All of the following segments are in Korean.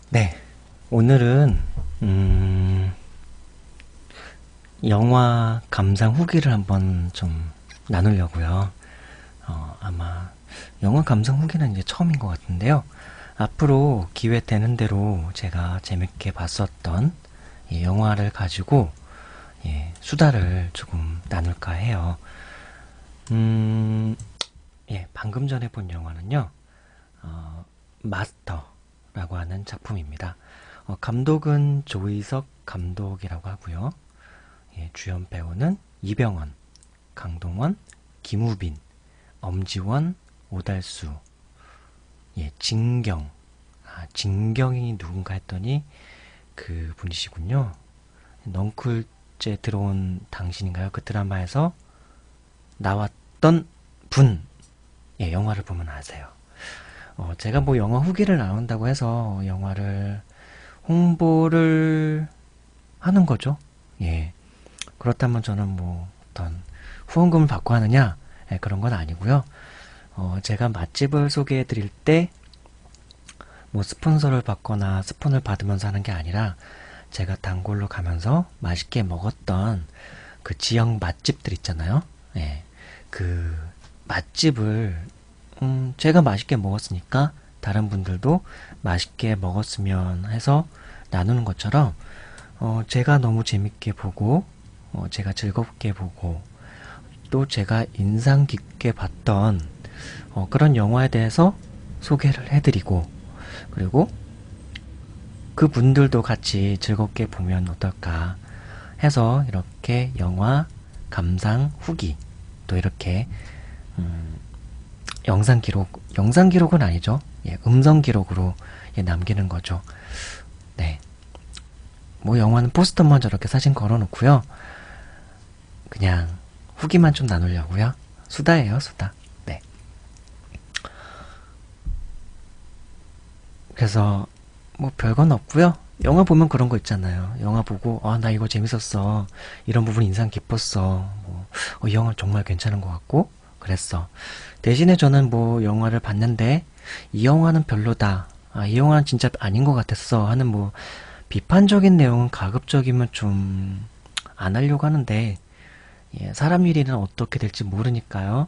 네, 오늘은 영화 감상 후기를 한번 좀 나누려고요. 아마 영화 감상 후기는 이제 처음인 것 같은데요. 앞으로 기회 되는 대로 제가 재밌게 봤었던 이 영화를 가지고 수다를 조금 나눌까 해요. 방금 전에 본 영화는요, 마스터라고 하는 작품입니다. 감독은 조이석 감독이라고 하고요. 주연 배우는 이병헌, 강동원, 김우빈, 엄지원, 오달수, 진경. 진경이 누군가 했더니 그 분이시군요. 넝쿨째 들어온 당신인가요? 그 드라마에서 나왔던 분. 영화를 보면 아세요. 제가 뭐 영화 후기를 나눈다고 해서 영화를 홍보를 하는 거죠. 그렇다면 저는 뭐 어떤 후원금을 받고 하느냐? 그런 건 아니고요. 제가 맛집을 소개해 드릴 때 뭐 스폰서를 받거나 스폰을 받으면서 하는 게 아니라 제가 단골로 가면서 맛있게 먹었던 그 지역 맛집들 있잖아요. 그 맛집을 제가 맛있게 먹었으니까 다른 분들도 맛있게 먹었으면 해서 나누는 것처럼 제가 너무 재밌게 보고 제가 즐겁게 보고 또 제가 인상 깊게 봤던 그런 영화에 대해서 소개를 해드리고 그리고 그분들도 같이 즐겁게 보면 어떨까 해서 이렇게 영화 감상 후기 또 이렇게 영상 기록은 아니죠. 음성 기록으로 남기는 거죠. 네. 뭐 영화는 포스터만 저렇게 사진 걸어 놓고요. 그냥 후기만 좀 나누려고요. 수다예요, 수다. 네. 그래서 뭐 별건 없고요. 영화 보면 그런 거 있잖아요. 영화 보고 나 이거 재밌었어. 이런 부분 인상 깊었어. 이 영화 정말 괜찮은 것 같고 그랬어. 대신에 저는 뭐 영화를 봤는데 이 영화는 별로다. 이 영화는 진짜 아닌 것 같았어 하는 뭐 비판적인 내용은 가급적이면 좀 안 하려고 하는데 사람 일이는 어떻게 될지 모르니까요.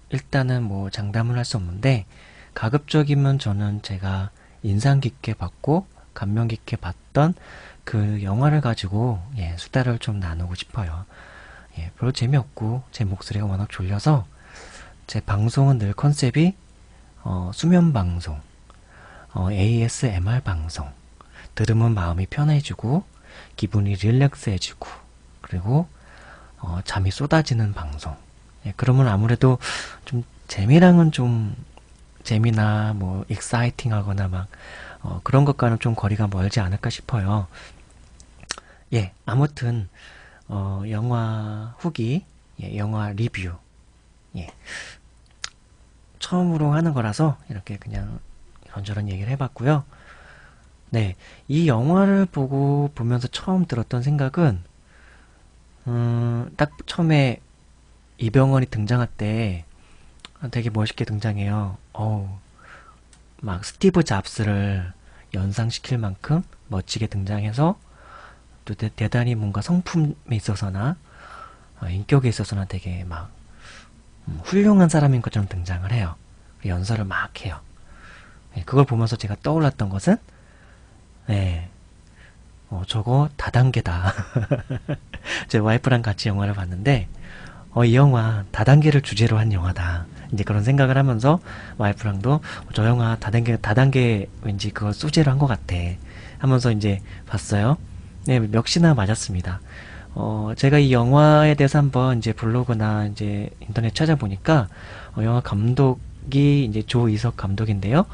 일단은 뭐 장담을 할 수 없는데 가급적이면 저는 제가 인상 깊게 봤고 감명 깊게 봤던 그 영화를 가지고 수다를 좀 나누고 싶어요. 별로 재미없고 제 목소리가 워낙 졸려서 제 방송은 늘 컨셉이 수면 방송, ASMR 방송, 들으면 마음이 편해지고 기분이 릴렉스해지고 그리고 잠이 쏟아지는 방송. 그러면 아무래도 좀 재미랑은 좀 재미나 뭐 익사이팅하거나 막 그런 것과는 좀 거리가 멀지 않을까 싶어요. 아무튼 영화 후기, 영화 리뷰, 처음으로 하는 거라서 이렇게 그냥 이런저런 얘기를 해봤고요. 네, 이 영화를 보면서 처음 들었던 생각은 딱 처음에 이병헌이 등장할 때 되게 멋있게 등장해요. 막 스티브 잡스를 연상시킬 만큼 멋지게 등장해서 또 대단히 뭔가 성품에 있어서나 인격에 있어서나 되게 막 훌륭한 사람인 것처럼 등장을 해요. 연설을 막 해요. 그걸 보면서 제가 떠올랐던 것은 저거 다단계다. 제 와이프랑 같이 영화를 봤는데 이 영화 다단계를 주제로 한 영화다. 이제 그런 생각을 하면서 와이프랑도 저 영화 다단계 왠지 그걸 소재로 한 것 같아. 하면서 이제 봤어요. 네, 멱시나 맞았습니다. 제가 이 영화에 대해서 한번 이제 블로그나 이제 인터넷 찾아보니까 영화 감독이 이제 조이석 감독인데요.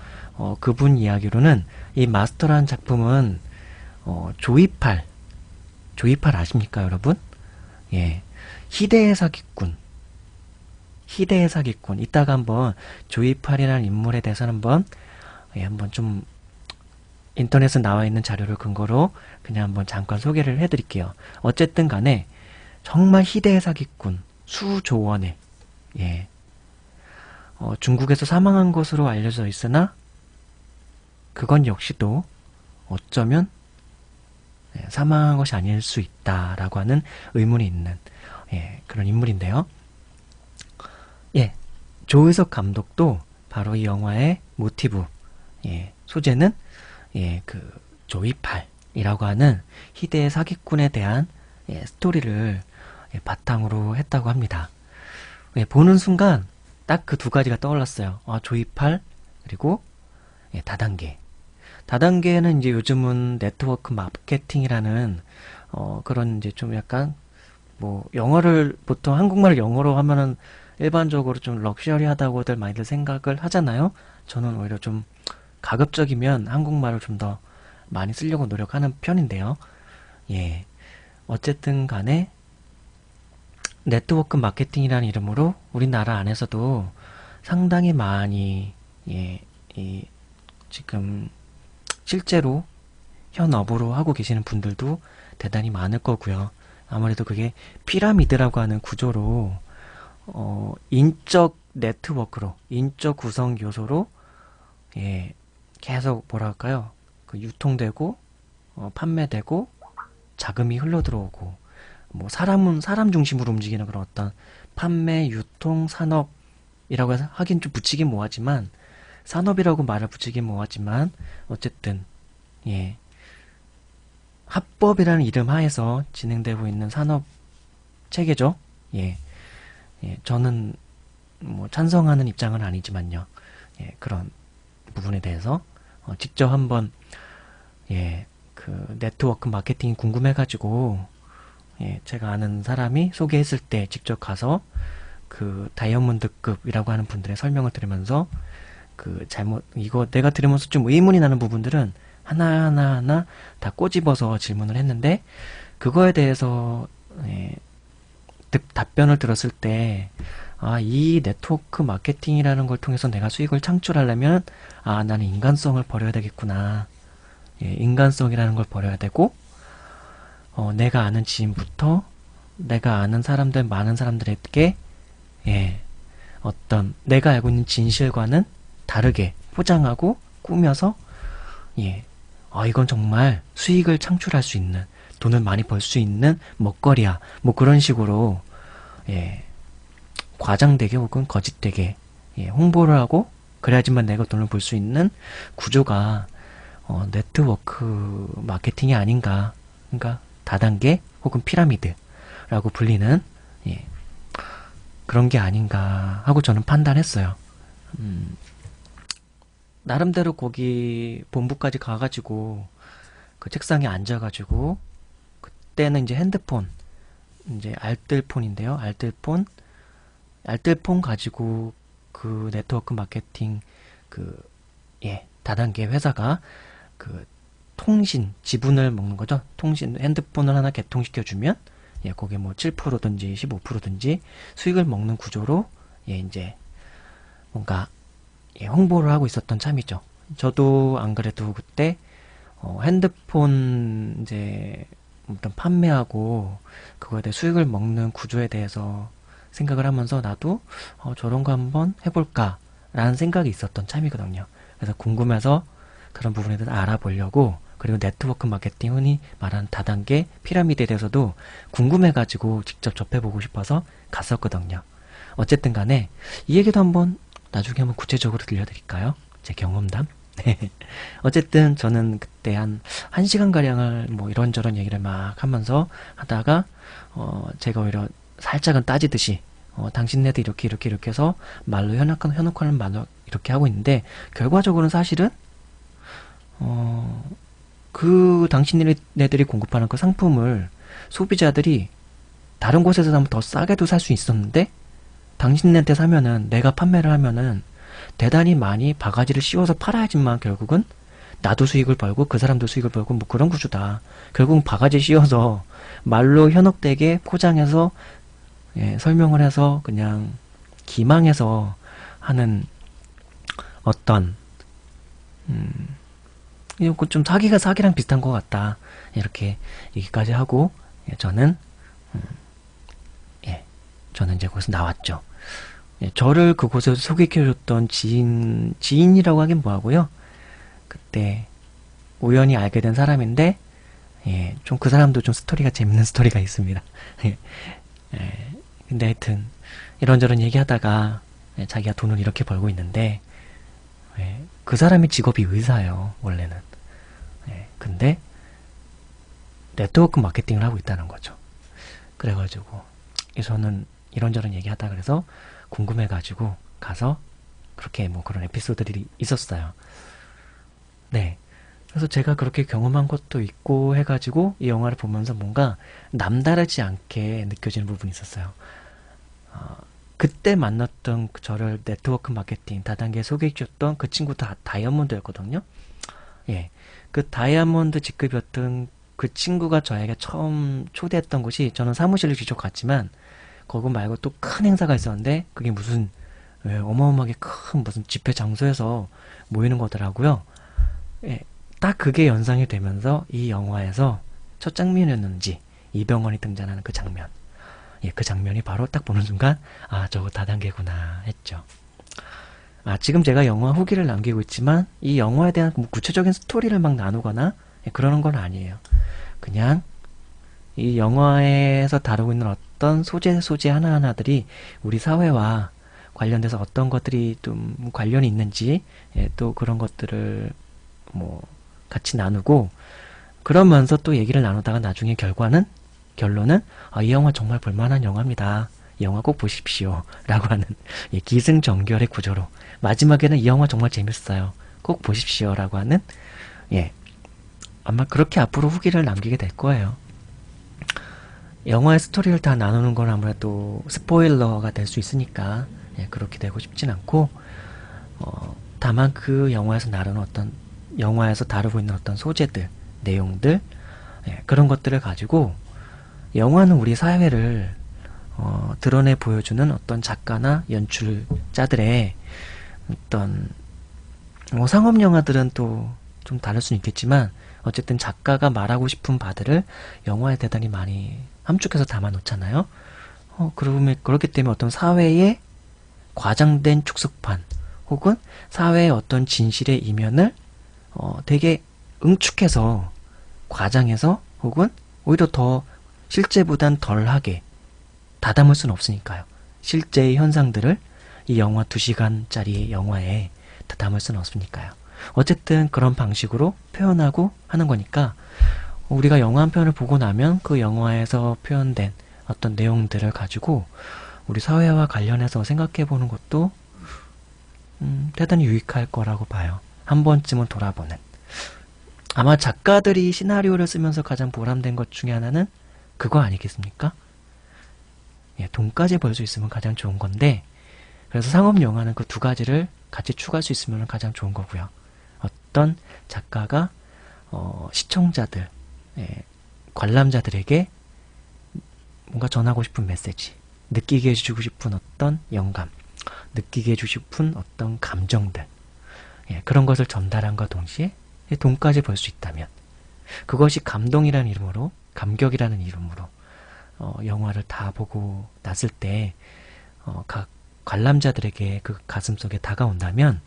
그분 이야기로는 이 마스터라는 작품은 조이팔 아십니까, 여러분? 희대의 사기꾼. 이따가 한번 조이팔이라는 인물에 대해서 한번 좀 인터넷에 나와 있는 자료를 근거로 그냥 한번 잠깐 소개를 해드릴게요. 어쨌든 간에 정말 희대의 사기꾼 수조원의 중국에서 사망한 것으로 알려져 있으나 그건 역시도 어쩌면 사망한 것이 아닐 수 있다라고 하는 의문이 있는 그런 인물인데요. 예, 조의석 감독도 바로 이 영화의 모티브, 소재는 그 조이팔이라고 하는 희대의 사기꾼에 대한 스토리를 바탕으로 했다고 합니다. 보는 순간 딱 그 두 가지가 떠올랐어요. 조이팔 그리고 다단계. 다단계는 이제 요즘은 네트워크 마케팅이라는 그런 이제 좀 약간 뭐 영어를 보통 한국말을 영어로 하면은 일반적으로 좀 럭셔리하다고들 많이들 생각을 하잖아요. 저는 오히려 좀 가급적이면 한국말을 좀 더 많이 쓰려고 노력하는 편인데요. 예. 어쨌든 간에 네트워크 마케팅이라는 이름으로 우리나라 안에서도 상당히 많이 이 지금 실제로 현업으로 하고 계시는 분들도 대단히 많을 거고요. 아무래도 그게 피라미드라고 하는 구조로 인적 네트워크로, 인적 구성 요소로 계속 뭐랄까요? 그 유통되고 판매되고 자금이 흘러들어오고 뭐 사람은 사람 중심으로 움직이는 그런 어떤 판매, 유통, 산업이라고 해서 하긴 좀 붙이긴 뭐하지만 산업이라고 말을 붙이긴 뭐하지만 어쨌든 합법이라는 이름 하에서 진행되고 있는 산업 체계죠. 저는 뭐 찬성하는 입장은 아니지만요. 그런 부분에 대해서 직접 한번 그 네트워크 마케팅이 궁금해가지고 제가 아는 사람이 소개했을 때 직접 가서 그 다이아몬드급이라고 하는 분들의 설명을 들으면서 그 잘못 이거 내가 들으면서 좀 의문이 나는 부분들은 하나하나 다 꼬집어서 질문을 했는데 그거에 대해서 답변을 들었을 때 이 네트워크 마케팅이라는 걸 통해서 내가 수익을 창출하려면 나는 인간성을 버려야 되겠구나. 인간성이라는 걸 버려야 되고 내가 아는 지인부터 내가 아는 사람들 많은 사람들에게 어떤 내가 알고 있는 진실과는 다르게 포장하고 꾸며서 이건 정말 수익을 창출할 수 있는 돈을 많이 벌 수 있는 먹거리야 뭐 그런 식으로 과장되게 혹은 거짓되게 홍보를 하고 그래야지만 내가 돈을 벌 수 있는 구조가 네트워크 마케팅이 아닌가. 그러니까 다단계 혹은 피라미드라고 불리는 그런 게 아닌가 하고 저는 판단했어요. 나름대로 거기 본부까지 가가지고 그 책상에 앉아가지고 그때는 이제 핸드폰 이제 알뜰폰인데요. 알뜰폰 가지고 그 네트워크 마케팅 그 다단계 회사가 그 통신 지분을 먹는 거죠. 통신 핸드폰을 하나 개통시켜주면 거기에 뭐 7%든지 15%든지 수익을 먹는 구조로 이제 뭔가 홍보를 하고 있었던 참이죠. 저도 안 그래도 그때 핸드폰 이제 어떤 판매하고 그거에 대해 수익을 먹는 구조에 대해서 생각을 하면서 나도 저런 거 한번 해볼까 라는 생각이 있었던 참이거든요. 그래서 궁금해서 그런 부분에 대해서 알아보려고 그리고 네트워크 마케팅 흔히 말하는 다단계 피라미드에 대해서도 궁금해가지고 직접 접해보고 싶어서 갔었거든요. 어쨌든 간에 이 얘기도 한번 나중에 한번 구체적으로 들려드릴까요? 제 경험담. 어쨌든 저는 그때 한 1시간가량을 뭐 이런저런 얘기를 막 하면서 하다가 제가 오히려 살짝은 따지듯이 당신네들 이렇게 해서 말로 현혹하는 말로 이렇게 하고 있는데 결과적으로는 사실은 그 당신네들이 공급하는 그 상품을 소비자들이 다른 곳에서 사면 더 싸게도 살 수 있었는데 당신네한테 사면은 내가 판매를 하면은 대단히 많이 바가지를 씌워서 팔아야지만 결국은 나도 수익을 벌고 그 사람도 수익을 벌고 뭐 그런 구조다. 결국은 바가지 씌워서 말로 현혹되게 포장해서 설명을 해서 그냥 기망해서 하는 어떤 이거 좀 사기가 사기랑 비슷한 것 같다. 이렇게 얘기까지 하고 저는 저는 이제 거기서 나왔죠. 저를 그곳에서 소개해줬던 지인이라고 하긴 뭐하고요. 그때 우연히 알게 된 사람인데, 예, 좀 그 사람도 좀 스토리가 재밌는 스토리가 있습니다. 예, 예, 근데 하여튼 이런저런 얘기하다가 예, 자기가 돈을 이렇게 벌고 있는데 예, 그 사람의 직업이 의사예요, 원래는. 예, 근데 네트워크 마케팅을 하고 있다는 거죠. 그래가지고 저는 이런저런 얘기하다 그래서 궁금해가지고 가서 그렇게 뭐 그런 에피소드들이 있었어요. 네. 그래서 제가 그렇게 경험한 것도 있고 해가지고 이 영화를 보면서 뭔가 남다르지 않게 느껴지는 부분이 있었어요. 어, 그때 만났던 저를 네트워크 마케팅 다단계 소개해줬던 그 친구 다이아몬드였거든요. 예. 그 다이아몬드 직급이었던 그 친구가 저에게 처음 초대했던 곳이 저는 사무실을 직접 갔지만 거기 말고 또 큰 행사가 있었는데 그게 무슨 예, 어마어마하게 큰 무슨 집회 장소에서 모이는 거더라고요. 예, 딱 그게 연상이 되면서 이 영화에서 첫 장면이었는지 이병헌이 등장하는 그 장면. 예, 그 장면이 바로 딱 보는 순간 아 저거 다단계구나 했죠. 아 지금 제가 영화 후기를 남기고 있지만 이 영화에 대한 뭐 구체적인 스토리를 막 나누거나 예, 그러는 건 아니에요. 그냥 이 영화에서 다루고 있는 어떤 소재 하나하나들이 우리 사회와 관련돼서 어떤 것들이 좀 관련이 있는지 예, 또 그런 것들을 뭐 같이 나누고 그러면서 또 얘기를 나누다가 나중에 결론은 아, 이 영화 정말 볼만한 영화입니다. 이 영화 꼭 보십시오. 라고 하는 예, 기승전결의 구조로 마지막에는 이 영화 정말 재밌어요. 꼭 보십시오. 라고 하는 예, 아마 그렇게 앞으로 후기를 남기게 될 거예요. 영화의 스토리를 다 나누는 건 아무래도 스포일러가 될 수 있으니까 예, 그렇게 되고 싶진 않고 다만 그 영화에서 다루고 있는 어떤 소재들, 내용들 예, 그런 것들을 가지고 영화는 우리 사회를 드러내 보여주는 어떤 작가나 연출자들의 어떤 뭐 상업 영화들은 또 좀 다를 수는 있겠지만 어쨌든 작가가 말하고 싶은 바들을 영화에 대단히 많이 함축해서 담아 놓잖아요. 그러면 그렇기 때문에 어떤 사회의 과장된 축소판 혹은 사회의 어떤 진실의 이면을 되게 응축해서 과장해서 혹은 오히려 더 실제보단 덜하게 다 담을 수는 없으니까요. 실제의 현상들을 이 영화 2시간짜리 영화에 다 담을 수는 없으니까요. 어쨌든 그런 방식으로 표현하고 하는 거니까 우리가 영화 한 편을 보고 나면 그 영화에서 표현된 어떤 내용들을 가지고 우리 사회와 관련해서 생각해 보는 것도 대단히 유익할 거라고 봐요. 한 번쯤은 돌아보는. 아마 작가들이 시나리오를 쓰면서 가장 보람된 것 중에 하나는 그거 아니겠습니까? 예, 돈까지 벌 수 있으면 가장 좋은 건데 그래서 상업 영화는 그 두 가지를 같이 추가할 수 있으면 가장 좋은 거고요. 어떤 작가가 시청자들, 예, 관람자들에게 뭔가 전하고 싶은 메시지, 느끼게 해주고 싶은 어떤 영감, 느끼게 해주고 싶은 어떤 감정들 예, 그런 것을 전달함과 동시에 돈까지 벌 수 있다면 그것이 감동이라는 이름으로 감격이라는 이름으로 영화를 다 보고 났을 때 각 관람자들에게 그 가슴속에 다가온다면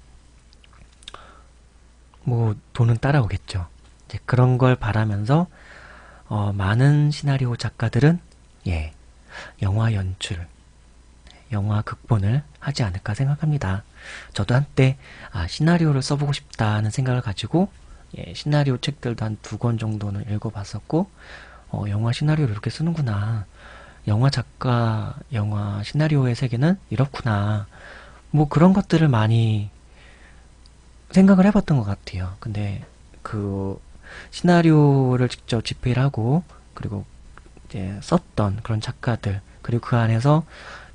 뭐 돈은 따라오겠죠. 이제 그런 걸 바라면서 많은 시나리오 작가들은 예, 영화 연출, 영화 극본을 하지 않을까 생각합니다. 저도 한때 시나리오를 써보고 싶다는 생각을 가지고 예, 시나리오 책들도 한 2권 정도는 읽어봤었고 영화 시나리오를 이렇게 쓰는구나. 영화 작가, 영화 시나리오의 세계는 이렇구나. 뭐 그런 것들을 많이 생각을 해봤던 것 같아요. 근데 그 시나리오를 직접 집필 하고 그리고 이제 썼던 그런 작가들 그리고 그 안에서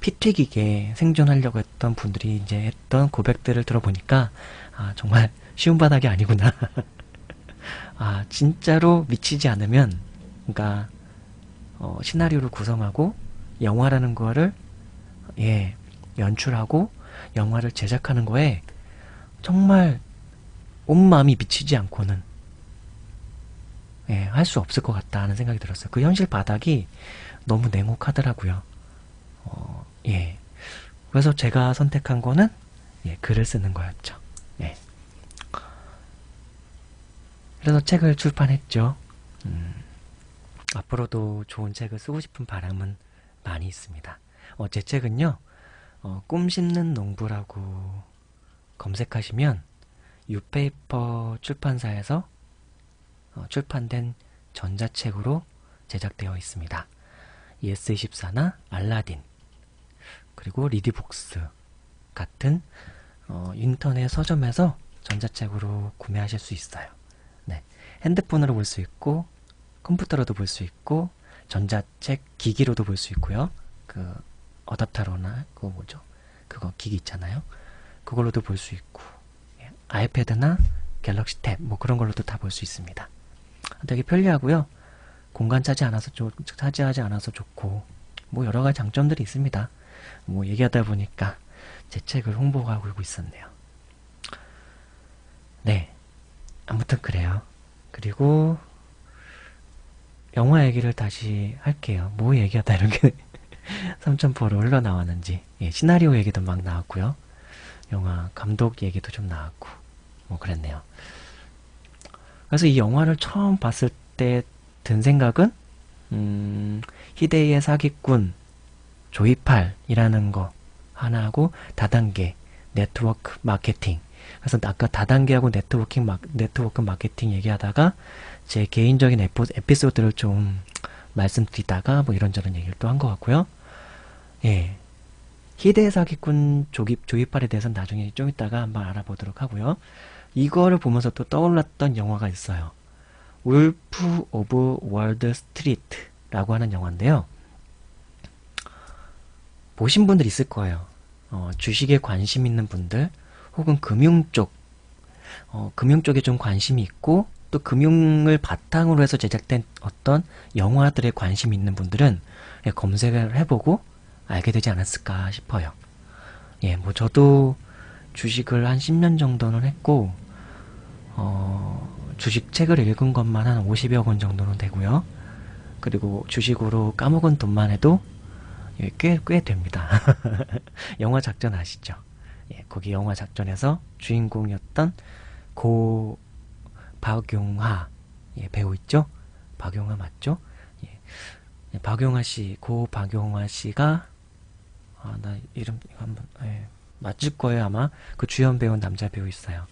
피 튀기게 생존하려고 했던 분들이 이제 했던 고백들을 들어보니까 정말 쉬운 바닥이 아니구나. 진짜로 미치지 않으면 그러니까 시나리오를 구성하고 영화라는 거를 예, 연출하고 영화를 제작하는 거에 정말 온 마음이 미치지 않고는 예, 할 수 없을 것 같다는 생각이 들었어요. 그 현실 바닥이 너무 냉혹하더라고요. 예. 그래서 제가 선택한 거는 예, 글을 쓰는 거였죠. 예. 그래서 책을 출판했죠. 음, 앞으로도 좋은 책을 쓰고 싶은 바람은 많이 있습니다. 제 책은요, 꿈 심는 농부라고 검색하시면 유페이퍼 출판사에서 출판된 전자책으로 제작되어 있습니다. 예스24나 알라딘, 그리고 리디북스 같은 인터넷 서점에서 전자책으로 구매하실 수 있어요. 네, 핸드폰으로 볼 수 있고 컴퓨터로도 볼 수 있고 전자책 기기로도 볼 수 있고요. 그 어댑터로나 그거 뭐죠? 그거 기기 있잖아요. 그걸로도 볼 수 있고 아이패드나 갤럭시 탭 뭐 그런 걸로도 다 볼 수 있습니다. 되게 편리하고요. 공간 차지하지 않아서 좋고 뭐 여러 가지 장점들이 있습니다. 뭐 얘기하다 보니까 제 책을 홍보하고 있었네요. 네, 아무튼 그래요. 그리고 영화 얘기를 다시 할게요. 뭐 얘기하다 이렇게 3,000%로 흘러나왔는지. 예, 시나리오 얘기도 막 나왔고요. 영화 감독 얘기도 좀 나왔고 뭐 그랬네요. 그래서 이 영화를 처음 봤을 때 든 생각은 희대의 사기꾼 조이팔이라는 거 하나하고 다단계 네트워크 마케팅. 그래서 아까 다단계하고 네트워크 마케팅 얘기하다가 제 개인적인 에피소드를 좀 말씀드리다가 뭐 이런저런 얘기를 또 한 것 같고요. 예, 희대의 사기꾼 조이팔에 대해서는 나중에 좀 이따가 한번 알아보도록 하고요. 이거를 보면서 또 떠올랐던 영화가 있어요. 울프 오브 월드 스트리트라고 하는 영화인데요. 보신 분들 있을 거예요. 주식에 관심 있는 분들 혹은 금융 쪽에 좀 관심이 있고 또 금융을 바탕으로 해서 제작된 어떤 영화들에 관심 있는 분들은 검색을 해보고 알게 되지 않았을까 싶어요. 예, 뭐 저도 주식을 한 10년 정도는 했고 주식 책을 읽은 것만 한 50여 권 정도는 되고요. 그리고 주식으로 까먹은 돈만 해도 꽤 됩니다. 영화 작전 아시죠? 예, 거기 영화 작전에서 주인공이었던 고 박용화 배우 있죠? 박용화 맞죠? 예, 박용화 씨, 고 박용화 씨가 나 이름 이거 한번 맞을 거예요 아마. 그 주연 배우 남자 배우 있어요.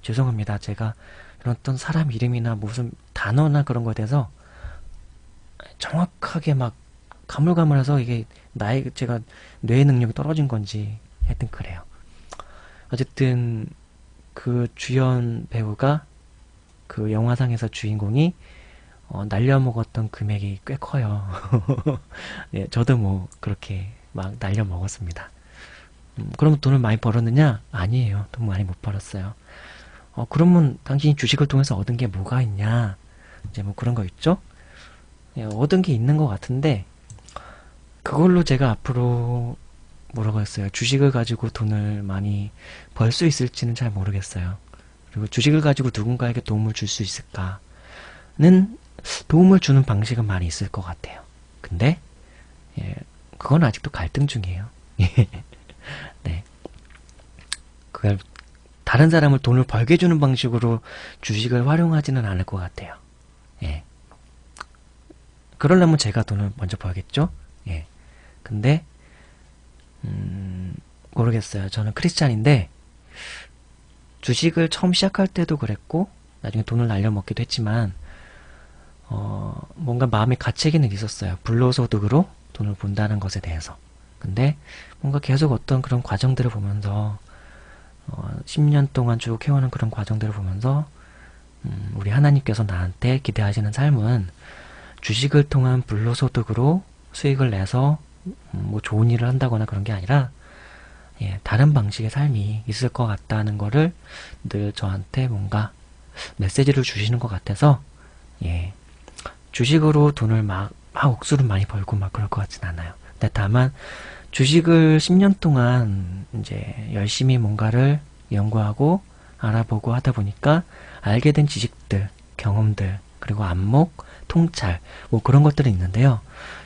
죄송합니다. 제가 이런 어떤 사람 이름이나 무슨 단어나 그런 거에 대해서 정확하게 막 가물가물해서 이게 제가 뇌 능력이 떨어진 건지 하여튼 그래요. 어쨌든 그 주연 배우가 그 영화상에서 주인공이 날려먹었던 금액이 꽤 커요. 예, 저도 뭐 그렇게 막 날려먹었습니다. 그럼 돈을 많이 벌었느냐? 아니에요. 돈 많이 못 벌었어요. 그러면 당신이 주식을 통해서 얻은 게 뭐가 있냐? 이제 뭐 그런 거 있죠? 예, 얻은 게 있는 것 같은데 그걸로 제가 앞으로 뭐라고 했어요? 주식을 가지고 돈을 많이 벌 수 있을지는 잘 모르겠어요. 그리고 주식을 가지고 누군가에게 도움을 줄 수 있을까는 도움을 주는 방식은 많이 있을 것 같아요. 근데 예, 그건 아직도 갈등 중이에요. 네, 그걸 다른 사람을 돈을 벌게 해주는 방식으로 주식을 활용하지는 않을 것 같아요. 예, 그러려면 제가 돈을 먼저 벌겠죠? 예, 근데 모르겠어요. 저는 크리스찬인데 주식을 처음 시작할 때도 그랬고 나중에 돈을 날려먹기도 했지만 뭔가 마음의 가책이는 있었어요. 불로소득으로 돈을 번다는 것에 대해서. 근데 뭔가 계속 어떤 그런 과정들을 보면서 10년 동안 쭉 해오는 그런 과정들을 보면서 우리 하나님께서 나한테 기대하시는 삶은 주식을 통한 불로소득으로 수익을 내서 뭐 좋은 일을 한다거나 그런 게 아니라 다른 방식의 삶이 있을 것 같다는 거를 늘 저한테 뭔가 메시지를 주시는 것 같아서 주식으로 돈을 막 억수로 많이 벌고 막 그럴 것 같진 않아요. 근데 다만 주식을 10년 동안 이제 열심히 뭔가를 연구하고 알아보고 하다 보니까 알게 된 지식들, 경험들, 그리고 안목, 통찰, 뭐 그런 것들이 있는데요.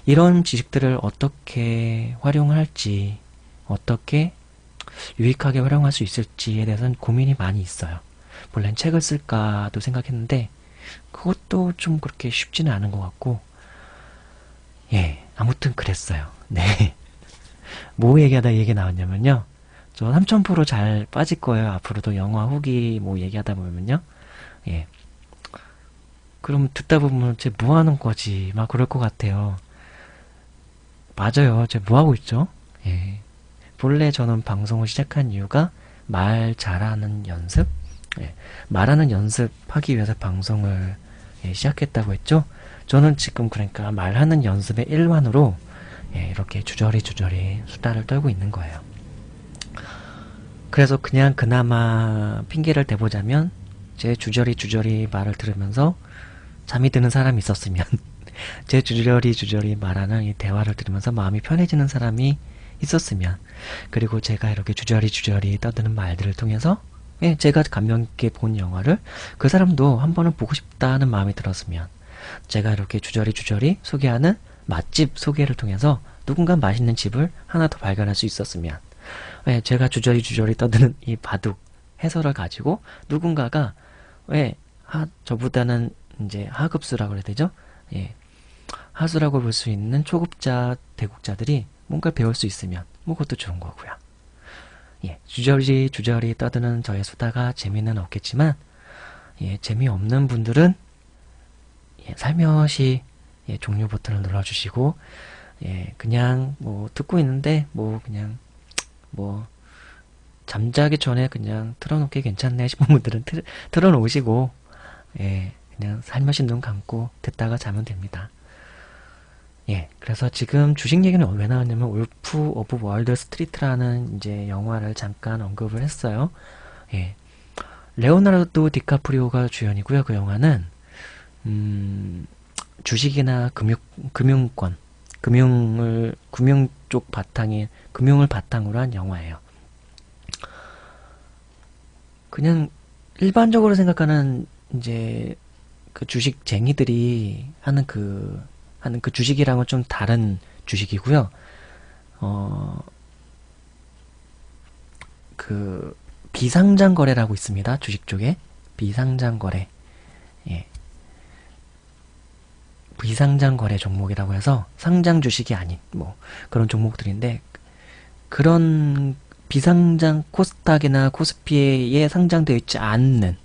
이런 지식들을 어떻게 활용할지, 어떻게 유익하게 활용할 수 있을지에 대해서는 고민이 많이 있어요. 원래는 책을 쓸까도 생각했는데 그것도 좀 그렇게 쉽지는 않은 것 같고, 예, 아무튼 그랬어요. 네. 뭐 얘기하다 얘기 나왔냐면요. 저 3000% 잘 빠질 거예요. 앞으로도 영화 후기 뭐 얘기하다 보면요. 예. 그럼 듣다 보면 쟤 뭐 하는 거지? 막 그럴 것 같아요. 맞아요. 쟤 뭐 하고 있죠? 예. 본래 저는 방송을 시작한 이유가 말 잘하는 연습? 예. 말하는 연습하기 위해서 방송을 예, 시작했다고 했죠? 저는 지금 그러니까 말하는 연습의 일환으로 예, 이렇게 주저리 수다를 떨고 있는 거예요. 그래서 그냥 그나마 핑계를 대보자면 제 주저리 말을 들으면서 잠이 드는 사람이 있었으면 제 주저리 말하는 이 대화를 들으면서 마음이 편해지는 사람이 있었으면 그리고 제가 이렇게 주저리 떠드는 말들을 통해서 예, 제가 감명 있게 본 영화를 그 사람도 한 번은 보고 싶다는 마음이 들었으면 제가 이렇게 주저리 소개하는 맛집 소개를 통해서 누군가 맛있는 집을 하나 더 발견할 수 있었으면 예, 제가 주저리 떠드는 이 바둑 해설을 가지고 누군가가 왜 저보다는 이제 하급수라고 해야 되죠? 예, 하수라고 볼 수 있는 초급자 대국자들이 뭔가 배울 수 있으면 뭐 그것도 좋은 거고요. 예, 주저리 떠드는 저의 수다가 재미는 없겠지만 예, 재미없는 분들은 예, 살며시 예, 종료 버튼을 눌러주시고 예, 그냥 뭐 듣고 있는데 뭐 그냥 뭐 잠자기 전에 그냥 틀어놓기 괜찮네 싶은 분들은 틀어놓으시고 예, 그냥 살며시 눈 감고 듣다가 자면 됩니다. 예, 그래서 지금 주식 얘기는 왜 나왔냐면 울프 오브 월드 스트리트라는 이제 영화를 잠깐 언급을 했어요. 예, 레오나르도 디카프리오가 주연이고요. 그 영화는 주식이나 금융권, 금융 쪽 바탕인 금융을 바탕으로 한 영화예요. 그냥 일반적으로 생각하는 이제 그 주식쟁이들이 하는 그 주식이랑은 좀 다른 주식이고요. 그 비상장 거래라고 있습니다. 주식 쪽에 비상장 거래. 예. 비상장 거래 종목이라고 해서 상장 주식이 아닌 뭐 그런 종목들인데 그런 비상장 코스닥이나 코스피에 상장되어 있지 않는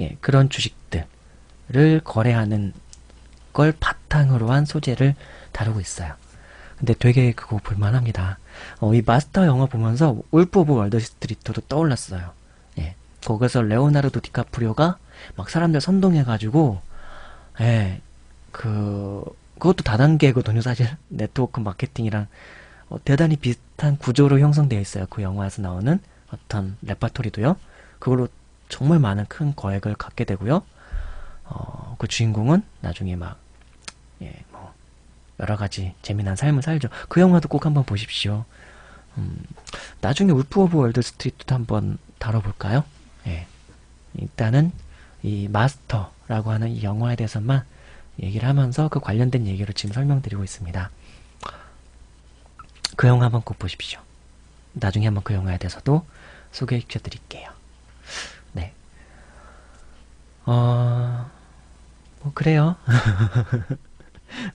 예, 그런 주식들을 거래하는 걸 바탕으로 한 소재를 다루고 있어요. 근데 되게 그거 볼만합니다. 이 마스터 영화 보면서 울프 오브 월드스트리트도 떠올랐어요. 예, 거기서 레오나르도 디카프리오가 막 사람들 선동해가지고 예, 그것도 다단계거든요. 사실 네트워크 마케팅이랑 대단히 비슷한 구조로 형성되어 있어요. 그 영화에서 나오는 어떤 레파토리도요. 그걸로 정말 많은 큰 거액을 갖게 되고요. 그 주인공은 나중에 막, 예, 뭐, 여러 가지 재미난 삶을 살죠. 그 영화도 꼭 한번 보십시오. 나중에 울프 오브 월드 스트리트도 한번 다뤄볼까요? 예. 일단은 이 마스터라고 하는 이 영화에 대해서만 얘기를 하면서 그 관련된 얘기를 지금 설명드리고 있습니다. 그 영화 한번 꼭 보십시오. 나중에 한번 그 영화에 대해서도 소개시켜 드릴게요. 네. 뭐 그래요.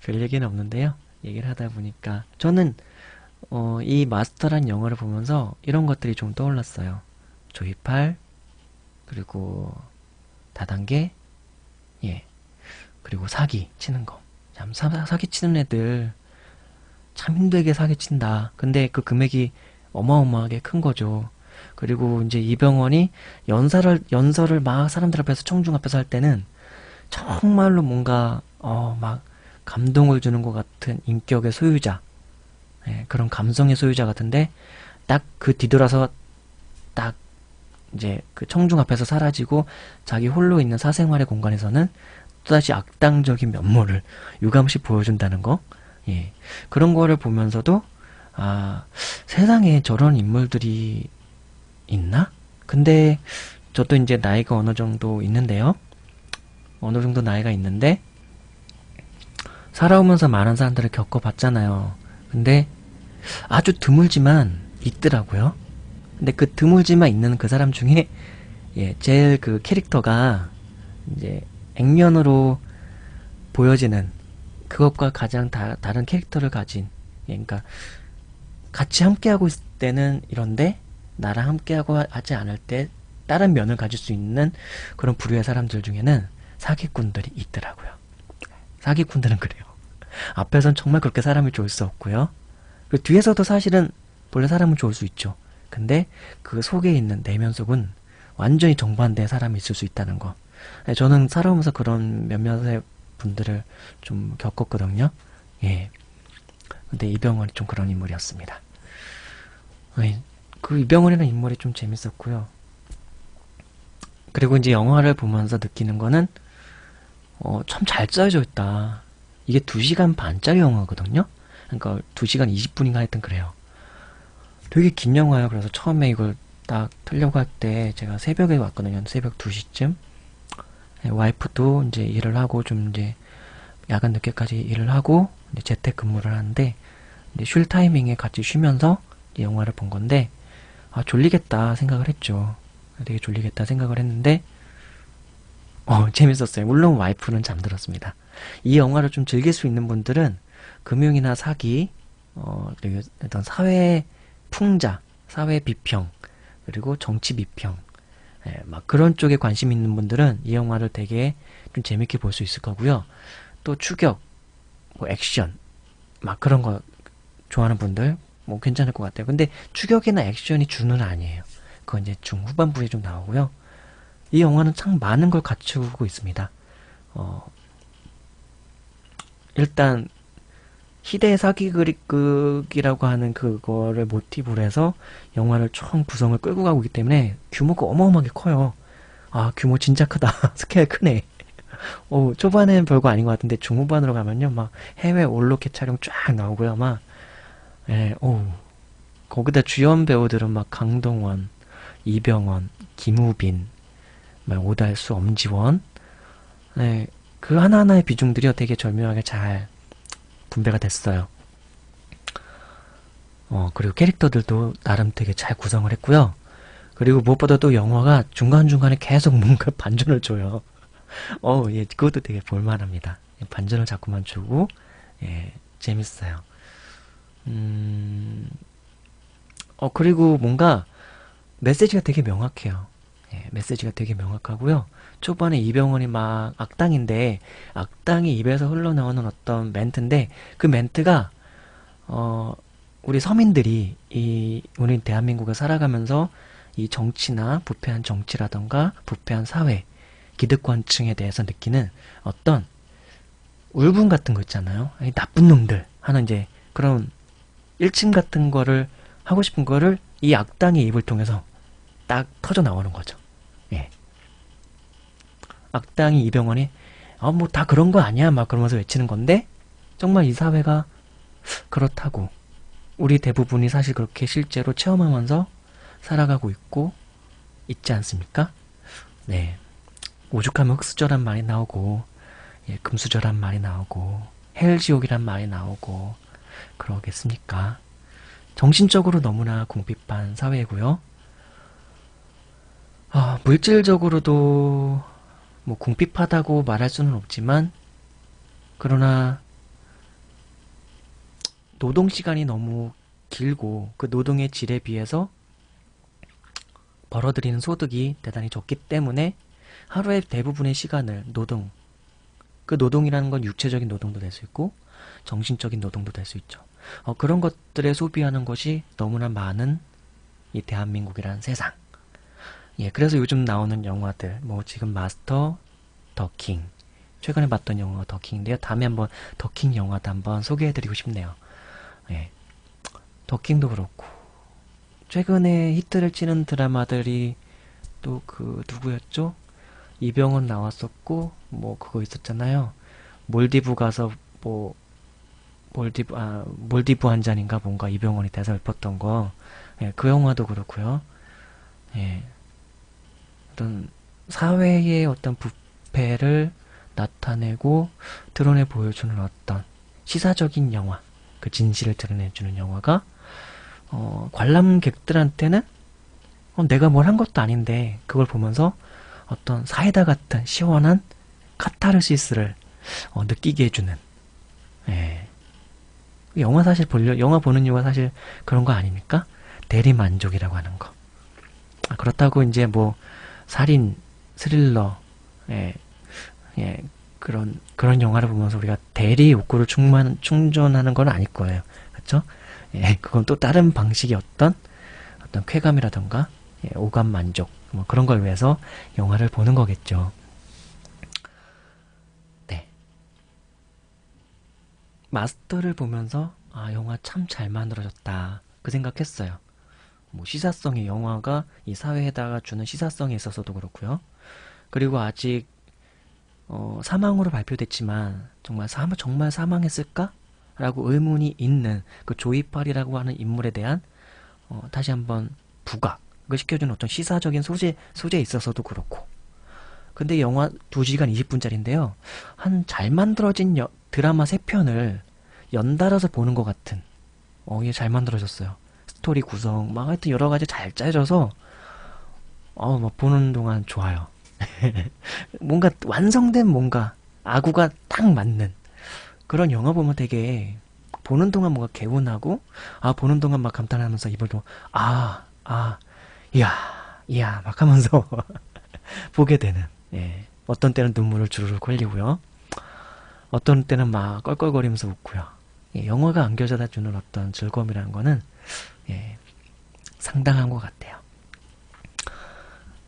별 얘기는 없는데요. 얘기를 하다 보니까 저는 이 마스터란 영화를 보면서 이런 것들이 좀 떠올랐어요. 조이팔 그리고 다단계 예 그리고 사기 치는 거. 참 사기 치는 애들 참 힘들게 사기 친다. 근데 그 금액이 어마어마하게 큰 거죠. 그리고 이제 이병헌이 연설을 막 사람들 앞에서 청중 앞에서 할 때는 정말로 뭔가 막 감동을 주는 것 같은 인격의 소유자, 예, 그런 감성의 소유자 같은데 딱 그 뒤돌아서 딱 이제 그 청중 앞에서 사라지고 자기 홀로 있는 사생활의 공간에서는 또다시 악당적인 면모를 유감없이 보여준다는 거, 예, 그런 거를 보면서도 세상에 저런 인물들이 있나? 근데 저도 이제 나이가 어느 정도 있는데요. 어느 정도 나이가 있는데 살아오면서 많은 사람들을 겪어봤잖아요. 근데 아주 드물지만 있더라고요. 근데 그 드물지만 있는 그 사람 중에 예, 제일 그 캐릭터가 이제 액면으로 보여지는 그것과 가장 다른 캐릭터를 가진, 그러니까 같이 함께하고 있을 때는 이런데 나랑 함께하고 하지 않을 때 다른 면을 가질 수 있는 그런 부류의 사람들 중에는 사기꾼들이 있더라고요. 사기꾼들은 그래요. 앞에선 정말 그렇게 사람을 좋을 수 없고요. 그 뒤에서도 사실은 본래 사람은 좋을 수 있죠. 근데 그 속에 있는 내면 속은 완전히 정반대의 사람이 있을 수 있다는 거. 저는 살아오면서 그런 몇몇의 분들을 좀 겪었거든요. 예. 근데 이병헌이 좀 그런 인물이었습니다. 그 이병헌이라는 인물이 좀 재밌었고요. 그리고 이제 영화를 보면서 느끼는 거는 참 잘 짜여져 있다. 이게 2시간 반짜리 영화거든요. 그러니까 2시간 20분인가 하여튼 그래요. 되게 긴 영화예요. 그래서 처음에 이걸 딱 틀려고 할 때 제가 새벽에 왔거든요. 새벽 2시쯤. 와이프도 이제 일을 하고 좀 이제 야간 늦게까지 일을 하고 이제 재택근무를 하는데 이제 쉴 타이밍에 같이 쉬면서 이 영화를 본 건데 졸리겠다 생각을 했죠. 되게 졸리겠다 생각을 했는데 재밌었어요. 물론 와이프는 잠들었습니다. 이 영화를 좀 즐길 수 있는 분들은 금융이나 사기, 그리고 어떤 사회 풍자, 사회 비평, 그리고 정치 비평, 막 그런 쪽에 관심 있는 분들은 이 영화를 되게 좀 재밌게 볼 수 있을 거고요. 또 추격, 뭐 액션, 막 그런 거 좋아하는 분들 뭐 괜찮을 것 같아요. 근데 추격이나 액션이 주는 아니에요. 그건 이제 중후반부에 좀 나오고요. 이 영화는 참 많은 걸 갖추고 있습니다. 일단 희대 사기극이라고 하는 그거를 모티브로 해서 영화를 총 구성을 끌고 가고 있기 때문에 규모가 어마어마하게 커요. 규모 진짜 크다. 스케일 크네. 초반에는 별거 아닌 것 같은데 중후반으로 가면요, 막 해외 올로켓 촬영 쫙 나오고요, 막, 거기다 주연 배우들은 막 강동원, 이병헌, 김우빈, 막 오달수, 엄지원, 그 하나하나의 비중들이 되게 절묘하게 잘 분배가 됐어요. 그리고 캐릭터들도 나름 되게 잘 구성을 했고요. 그리고 무엇보다도 영화가 중간중간에 계속 뭔가 반전을 줘요. 예, 그것도 되게 볼만합니다. 반전을 자꾸만 주고, 예, 재밌어요. 그리고 뭔가 메시지가 되게 명확해요. 예, 메시지가 되게 명확하고요. 초반에 이병헌이 막 악당인데, 악당이 입에서 흘러나오는 어떤 멘트인데, 그 멘트가, 우리 서민들이, 우리 대한민국에 살아가면서 이 정치나 부패한 정치라던가, 부패한 사회, 기득권층에 대해서 느끼는 어떤 울분 같은 거 있잖아요. 아니, 나쁜 놈들 하는 이제 그런 일침 같은 거를 하고 싶은 거를 이 악당의 입을 통해서 딱 터져 나오는 거죠. 예. 악당이 이병헌이 뭐 다 그런 거 아니야 막 그러면서 외치는 건데 정말 이 사회가 그렇다고 우리 대부분이 사실 그렇게 실제로 체험하면서 살아가고 있고 있지 않습니까? 네. 오죽하면 흑수저란 말이 나오고 예, 금수저란 말이 나오고 헬지옥이란 말이 나오고 그러겠습니까? 정신적으로 너무나 궁핍한 사회고요. 물질적으로도 뭐 궁핍하다고 말할 수는 없지만 그러나 노동시간이 너무 길고 그 노동의 질에 비해서 벌어들이는 소득이 대단히 적기 때문에 하루의 대부분의 시간을 그 노동이라는 건 육체적인 노동도 될 수 있고 정신적인 노동도 될 수 있죠. 그런 것들에 소비하는 것이 너무나 많은 이 대한민국이라는 세상. 예, 그래서 요즘 나오는 영화들, 뭐 지금 마스터, 더킹, 최근에 봤던 영화가 더킹인데요. 다음에 한번 더킹 영화도 한번 소개해드리고 싶네요. 예, 더킹도 그렇고 최근에 히트를 치는 드라마들이 또 그 누구였죠? 이병헌 나왔었고 뭐 그거 있었잖아요. 몰디브 가서 뭐 몰디브 한 잔인가 뭔가 이병헌이 대사 읊었던 거. 예, 그 영화도 그렇고요. 예, 어떤 사회의 어떤 부패를 나타내고 드러내 보여주는 어떤 시사적인 영화, 그 진실을 드러내주는 영화가 관람객들한테는 내가 뭘 한 것도 아닌데 그걸 보면서 어떤 사이다 같은 시원한 카타르시스를 느끼게 해주는. 예. 영화 보는 이유가 사실 그런 거 아닙니까? 대리 만족이라고 하는 거. 그렇다고 이제 뭐 살인, 스릴러, 예, 예, 그런 영화를 보면서 우리가 대리 욕구를 충전하는 건 아닐 거예요. 그렇죠? 예, 그건 또 다른 방식의 어떤 쾌감이라던가 예, 오감 만족 뭐 그런 걸 위해서 영화를 보는 거겠죠. 네. 마스터를 보면서 아, 영화 참 잘 만들어졌다. 그 생각했어요. 뭐 시사성의 영화가 이 사회에다가 주는 시사성에 있어서도 그렇고요. 그리고 아직 사망으로 발표됐지만 정말 사망했을까? 라고 의문이 있는 그 조이팔이라고 하는 인물에 대한 다시 한번 부각을 시켜주는 어떤 시사적인 소재에 있어서도 그렇고. 근데 영화 2시간 20분짜리인데요. 한 잘 만들어진 드라마 3편을 연달아서 보는 것 같은 이게 잘 만들어졌어요. 스토리 구성 막 하여튼 여러 가지 잘 짜져서 막 보는 동안 좋아요. 뭔가 완성된 뭔가 아구가 딱 맞는 그런 영화 보면 되게 보는 동안 뭔가 개운하고 보는 동안 막 감탄하면서 입을 또 이야 막 하면서 보게 되는 예. 어떤 때는 눈물을 주르륵 흘리고요. 어떤 때는 막 껄껄거리면서 웃고요. 예, 영화가 안겨져다 주는 어떤 즐거움이라는 거는 예, 상당한 것 같아요.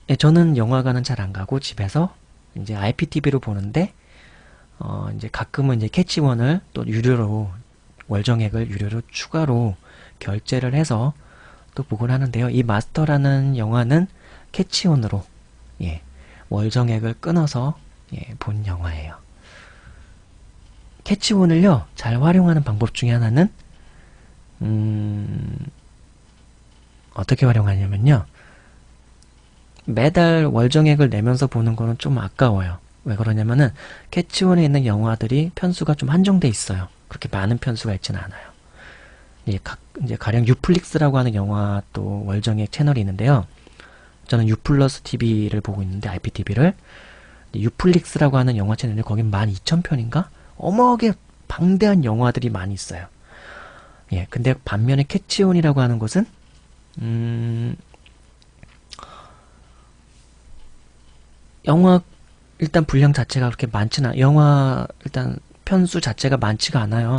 예, 저는 영화관은 잘 안 가고 집에서 이제 IPTV로 보는데 이제 가끔은 이제 캐치원을 또 유료로 월정액을 유료로 추가로 결제를 해서 또 보곤 하는데요. 이 마스터라는 영화는 캐치원으로 예, 월정액을 끊어서 예, 본 영화예요. 캐치원을요 잘 활용하는 방법 중에 하나는 어떻게 활용하냐면요. 매달 월정액을 내면서 보는 거는 좀 아까워요. 왜 그러냐면은 캐치원에 있는 영화들이 편수가 좀 한정돼 있어요. 그렇게 많은 편수가 있지는 않아요. 이제 가령 유플릭스라고 하는 영화 또 월정액 채널이 있는데요. 저는 유플러스 TV를 보고 있는데 IPTV를 유플릭스라고 하는 영화 채널이 거긴 12,000편인가? 어마어마하게 방대한 영화들이 많이 있어요. 예, 근데 반면에 캐치온이라고 하는 것은 영화 일단 분량 자체가 그렇게 많지는 영화 일단 편수 자체가 많지가 않아요.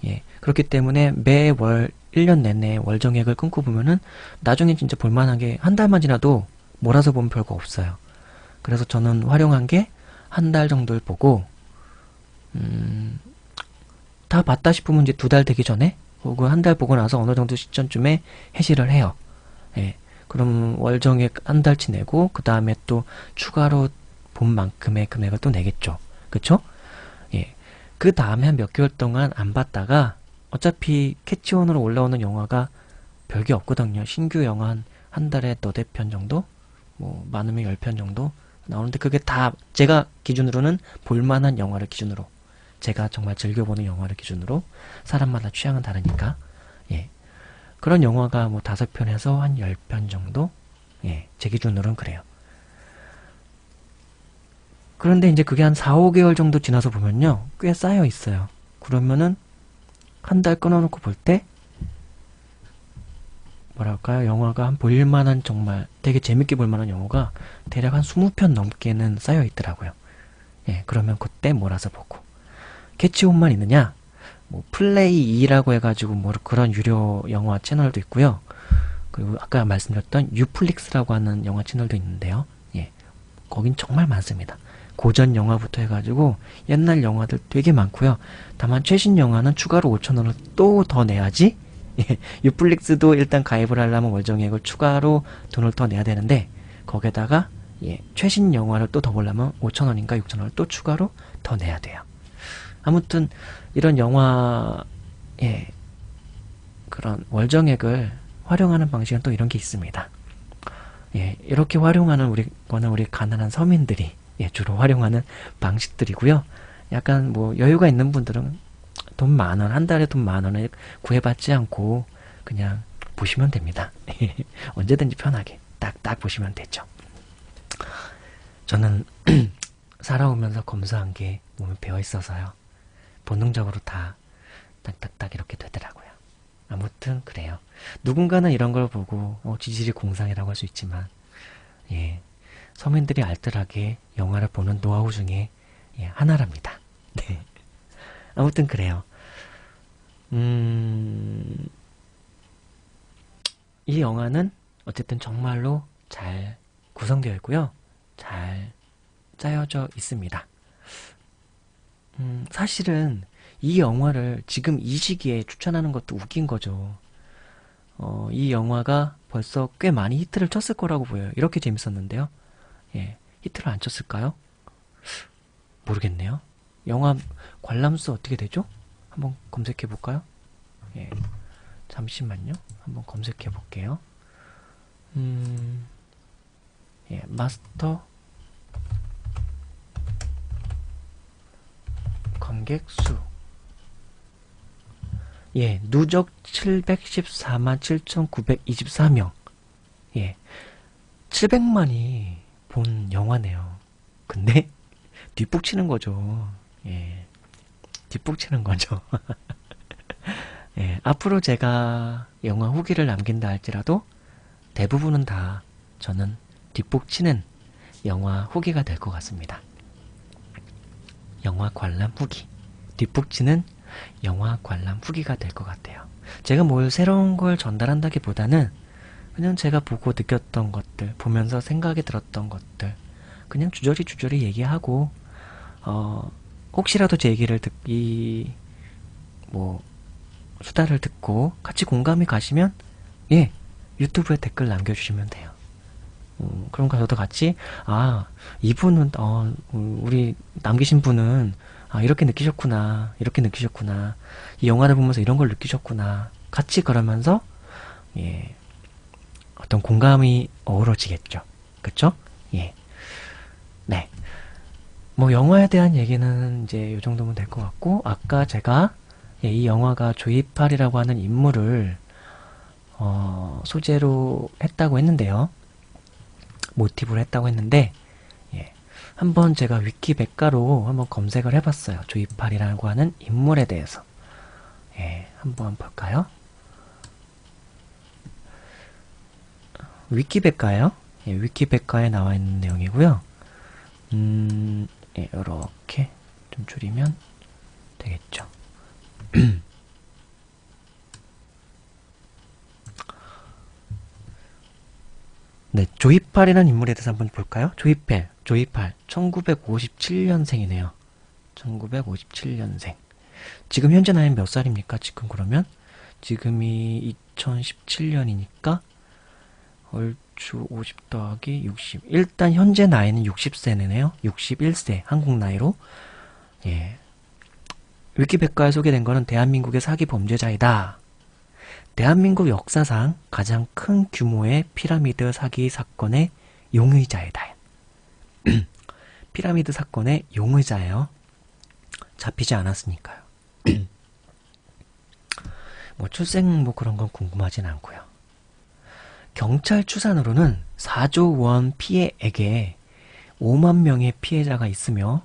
예, 그렇기 때문에 매월 1년 내내 월정액을 끊고 보면은 나중에 진짜 볼만한 게 한 달만 지나도 몰아서 보면 별거 없어요. 그래서 저는 활용한 게 한 달 정도를 보고 다 봤다 싶으면 이제 2달 되기 전에 혹은 한 달 보고 나서 어느 정도 시점쯤에 해지를 해요. 예. 그럼 월정액 한 달치 내고 그 다음에 또 추가로 본 만큼의 금액을 또 내겠죠. 그쵸? 예. 그 다음에 한 몇 개월 동안 안 봤다가 어차피 캐치원으로 올라오는 영화가 별게 없거든요. 신규 영화 한 달에 너댓 편 정도? 뭐 많으면 10편 정도 나오는데 그게 다 제가 기준으로는 볼만한 영화를 기준으로 제가 정말 즐겨보는 영화를 기준으로 사람마다 취향은 다르니까 예. 그런 영화가 뭐 5편에서 한 10편 정도? 예, 제 기준으로는 그래요. 그런데 이제 그게 한 4, 5개월 정도 지나서 보면요. 꽤 쌓여 있어요. 그러면은 한 달 끊어놓고 볼 때 뭐랄까요? 영화가 한 볼만한 정말 되게 재밌게 볼만한 영화가 대략 한 20편 넘게는 쌓여 있더라고요. 예, 그러면 그때 몰아서 보고 캐치홈만 있느냐? 뭐 플레이 2라고 해가지고 뭐 그런 유료 영화 채널도 있고요. 그리고 아까 말씀드렸던 유플릭스라고 하는 영화 채널도 있는데요. 예, 거긴 정말 많습니다. 고전 영화부터 해가지고 옛날 영화들 되게 많고요. 다만 최신 영화는 추가로 5,000원을 또 더 내야지. 예, 유플릭스도 일단 가입을 하려면 월정액을 추가로 돈을 더 내야 되는데 거기에다가 예, 최신 영화를 또 더 보려면 5,000원인가 6,000원을 또 추가로 더 내야 돼요. 아무튼 이런 영화 예, 그런 월정액을 활용하는 방식은 또 이런 게 있습니다. 예, 이렇게 활용하는 우리 가난한 서민들이 예, 주로 활용하는 방식들이고요. 약간 뭐 여유가 있는 분들은 돈 10,000원, 한 달에 돈 10,000원을 구애받지 않고 그냥 보시면 됩니다. 언제든지 편하게 딱 보시면 되죠. 저는 살아오면서 검소한 게 몸에 배어 있어서요. 본능적으로 다 딱딱딱 이렇게 되더라고요. 아무튼 그래요. 누군가는 이런 걸 보고 지질이 공상이라고 할 수 있지만 예, 서민들이 알뜰하게 영화를 보는 노하우 중에 예, 하나랍니다. 네. 아무튼 그래요. 이 영화는 어쨌든 정말로 잘 구성되어 있고요. 잘 짜여져 있습니다. 사실은 이 영화를 지금 이 시기에 추천하는 것도 웃긴 거죠. 이 영화가 벌써 꽤 많이 히트를 쳤을 거라고 보여요. 이렇게 재밌었는데요. 예, 히트를 안 쳤을까요? 모르겠네요. 영화 관람수 어떻게 되죠? 한번 검색해 볼까요? 예, 잠시만요. 한번 검색해 볼게요. 예, 마스터 관객수. 예, 누적 714만 7,924명. 예, 700만이 본 영화네요. 근데 뒷북 치는 거죠. 예, 뒷북 치는 거죠. 예, 앞으로 제가 영화 후기를 남긴다 할지라도 대부분은 다 저는 뒷북 치는 영화 후기가 될 것 같습니다. 영화 관람 후기. 뒷북 치는 영화 관람 후기가 될 것 같아요. 제가 뭘 새로운 걸 전달한다기보다는 그냥 제가 보고 느꼈던 것들, 보면서 생각이 들었던 것들 그냥 주저리 얘기하고 혹시라도 제 얘기를 수다를 듣고 같이 공감이 가시면 예, 유튜브에 댓글 남겨주시면 돼요. 그럼 저도 같이 이분은 우리 남기신 분은 이렇게 느끼셨구나, 이렇게 느끼셨구나, 이 영화를 보면서 이런 걸 느끼셨구나, 같이 그러면서 예, 어떤 공감이 어우러지겠죠. 그쵸? 예. 네. 뭐 영화에 대한 얘기는 이제 이 정도면 될 것 같고, 아까 제가 예, 이 영화가 조이팔이라고 하는 인물을 소재로 했다고 했는데요. 모티브를 했다고 했는데 예, 한번 제가 위키백과로 한번 검색을 해봤어요. 조이팔이라고 하는 인물에 대해서. 예, 한번 볼까요? 위키백과요. 예, 위키백과에 나와 있는 내용이고요. 예, 이렇게 좀 줄이면 되겠죠. 네, 조이팔이라는 인물에 대해서 한번 볼까요? 조이팔, 1957년생이네요. 1957년생. 지금 현재 나이는 몇 살입니까? 지금 그러면? 지금이 2017년이니까 얼추 50 더하기 60. 일단 현재 나이는 60세네요. 61세, 한국 나이로. 예. 위키백과에 소개된 거는 대한민국의 사기 범죄자이다. 대한민국 역사상 가장 큰 규모의 피라미드 사기 사건의 용의자이다. 피라미드 사건의 용의자예요. 잡히지 않았으니까요. 뭐 출생 뭐 그런 건 궁금하진 않고요. 경찰 추산으로는 4조 원 피해액에 5만 명의 피해자가 있으며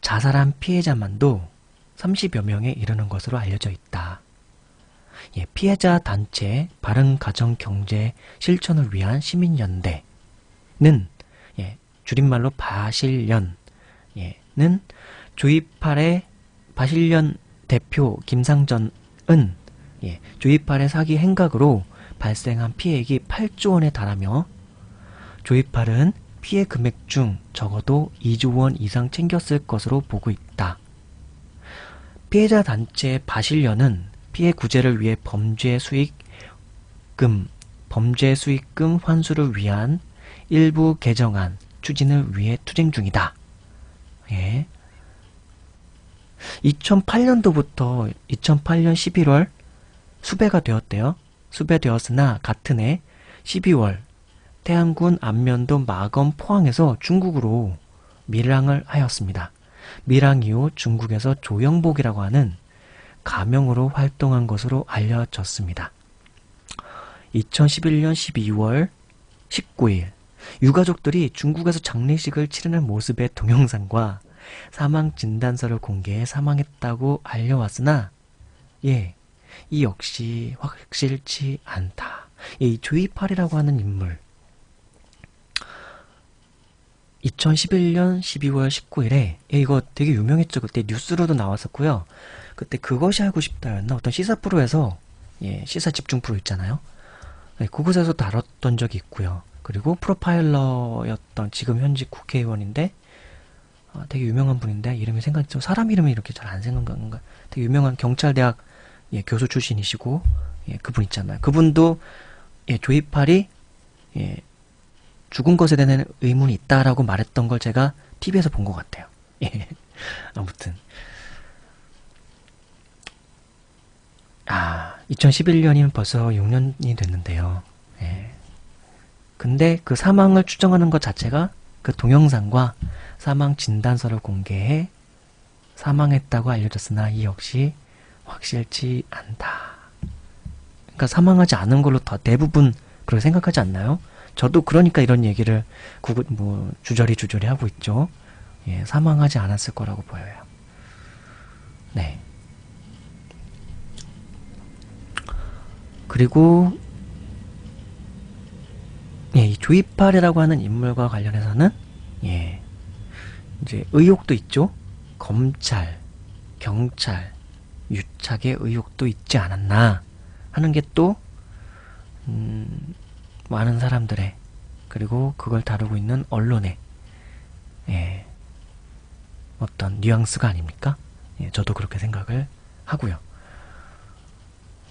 자살한 피해자만도 30여 명에 이르는 것으로 알려져 있다. 예, 피해자 단체 바른가정경제 실천을 위한 시민연대는 예, 줄임말로 바실연는 조이팔의 바실연 대표 김상전은 예, 조이팔의 사기 행각으로 발생한 피해액이 8조 원에 달하며 조이팔은 피해 금액 중 적어도 2조 원 이상 챙겼을 것으로 보고 있다. 피해자 단체 바실연은 피해 구제를 위해 범죄 수익금 환수를 위한 일부 개정안 추진을 위해 투쟁 중이다. 예. 2008년도부터 2008년 11월 수배가 되었대요. 수배되었으나 같은 해 12월 태안군 안면도 마검 포항에서 중국으로 밀항을 하였습니다. 밀항 이후 중국에서 조영복이라고 하는 가명으로 활동한 것으로 알려졌습니다. 2011년 12월 19일 유가족들이 중국에서 장례식을 치르는 모습의 동영상과 사망 진단서를 공개해 사망했다고 알려왔으나, 예, 이 역시 확실치 않다. 예, 이 조이팔이라고 하는 인물, 2011년 12월 19일에, 예, 이거 되게 유명했죠. 그때 뉴스로도 나왔었고요. 그때 그것이 알고 싶다였나? 어떤 시사 프로에서, 예, 시사 집중 프로 있잖아요. 네, 그곳에서 다뤘던 적이 있고요. 그리고 프로파일러였던 지금 현직 국회의원인데, 되게 유명한 분인데 이름이 생각이 좀 사람 이름이 이렇게 잘 안 생각나는가. 되게 유명한 경찰대학, 예, 교수 출신이시고, 예, 그분 있잖아요. 그분도, 예, 조이팔이, 예, 죽은 것에 대한 의문이 있다라고 말했던 걸 제가 TV에서 본 것 같아요. 예. 아무튼 2011년이면 벌써 6년이 됐는데요. 예. 근데 그 사망을 추정하는 것 자체가 그 동영상과 사망 진단서를 공개해 사망했다고 알려졌으나 이 역시 확실치 않다. 그러니까 사망하지 않은 걸로 다 대부분 그렇게 생각하지 않나요? 저도 그러니까 이런 얘기를 주저리 하고 있죠. 예, 사망하지 않았을 거라고 보여요. 네. 그리고 예, 이 조이팔이라고 하는 인물과 관련해서는, 예, 이제 의혹도 있죠. 검찰, 경찰, 유착의 의혹도 있지 않았나 하는 게 또 많은 사람들의, 그리고 그걸 다루고 있는 언론의, 예, 어떤 뉘앙스가 아닙니까? 예, 저도 그렇게 생각을 하고요.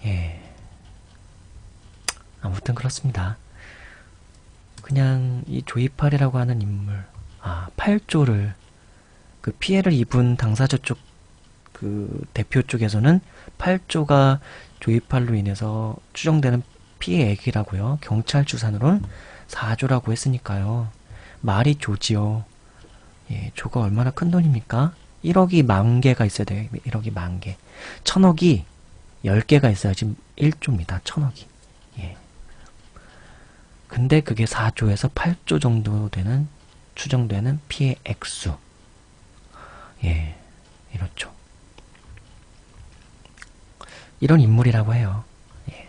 예, 아무튼 그렇습니다. 그냥 이 조이팔이라고 하는 인물, 8조를 그 피해를 입은 당사자 쪽, 그 대표 쪽에서는 8조가 조이팔로 인해서 추정되는 피해액이라고요. 경찰 추산으로는 4조라고 했으니까요. 말이 조지요. 예, 조가 얼마나 큰 돈입니까? 1억이 10,000개가 있어야 돼요. 1억이 10,000개. 1,000억이 10개가 있어야지 1조입니다. 1,000억이. 예. 근데 그게 4조에서 8조 정도 되는, 추정되는 피해 액수. 예, 이렇죠. 이런 인물이라고 해요. 예.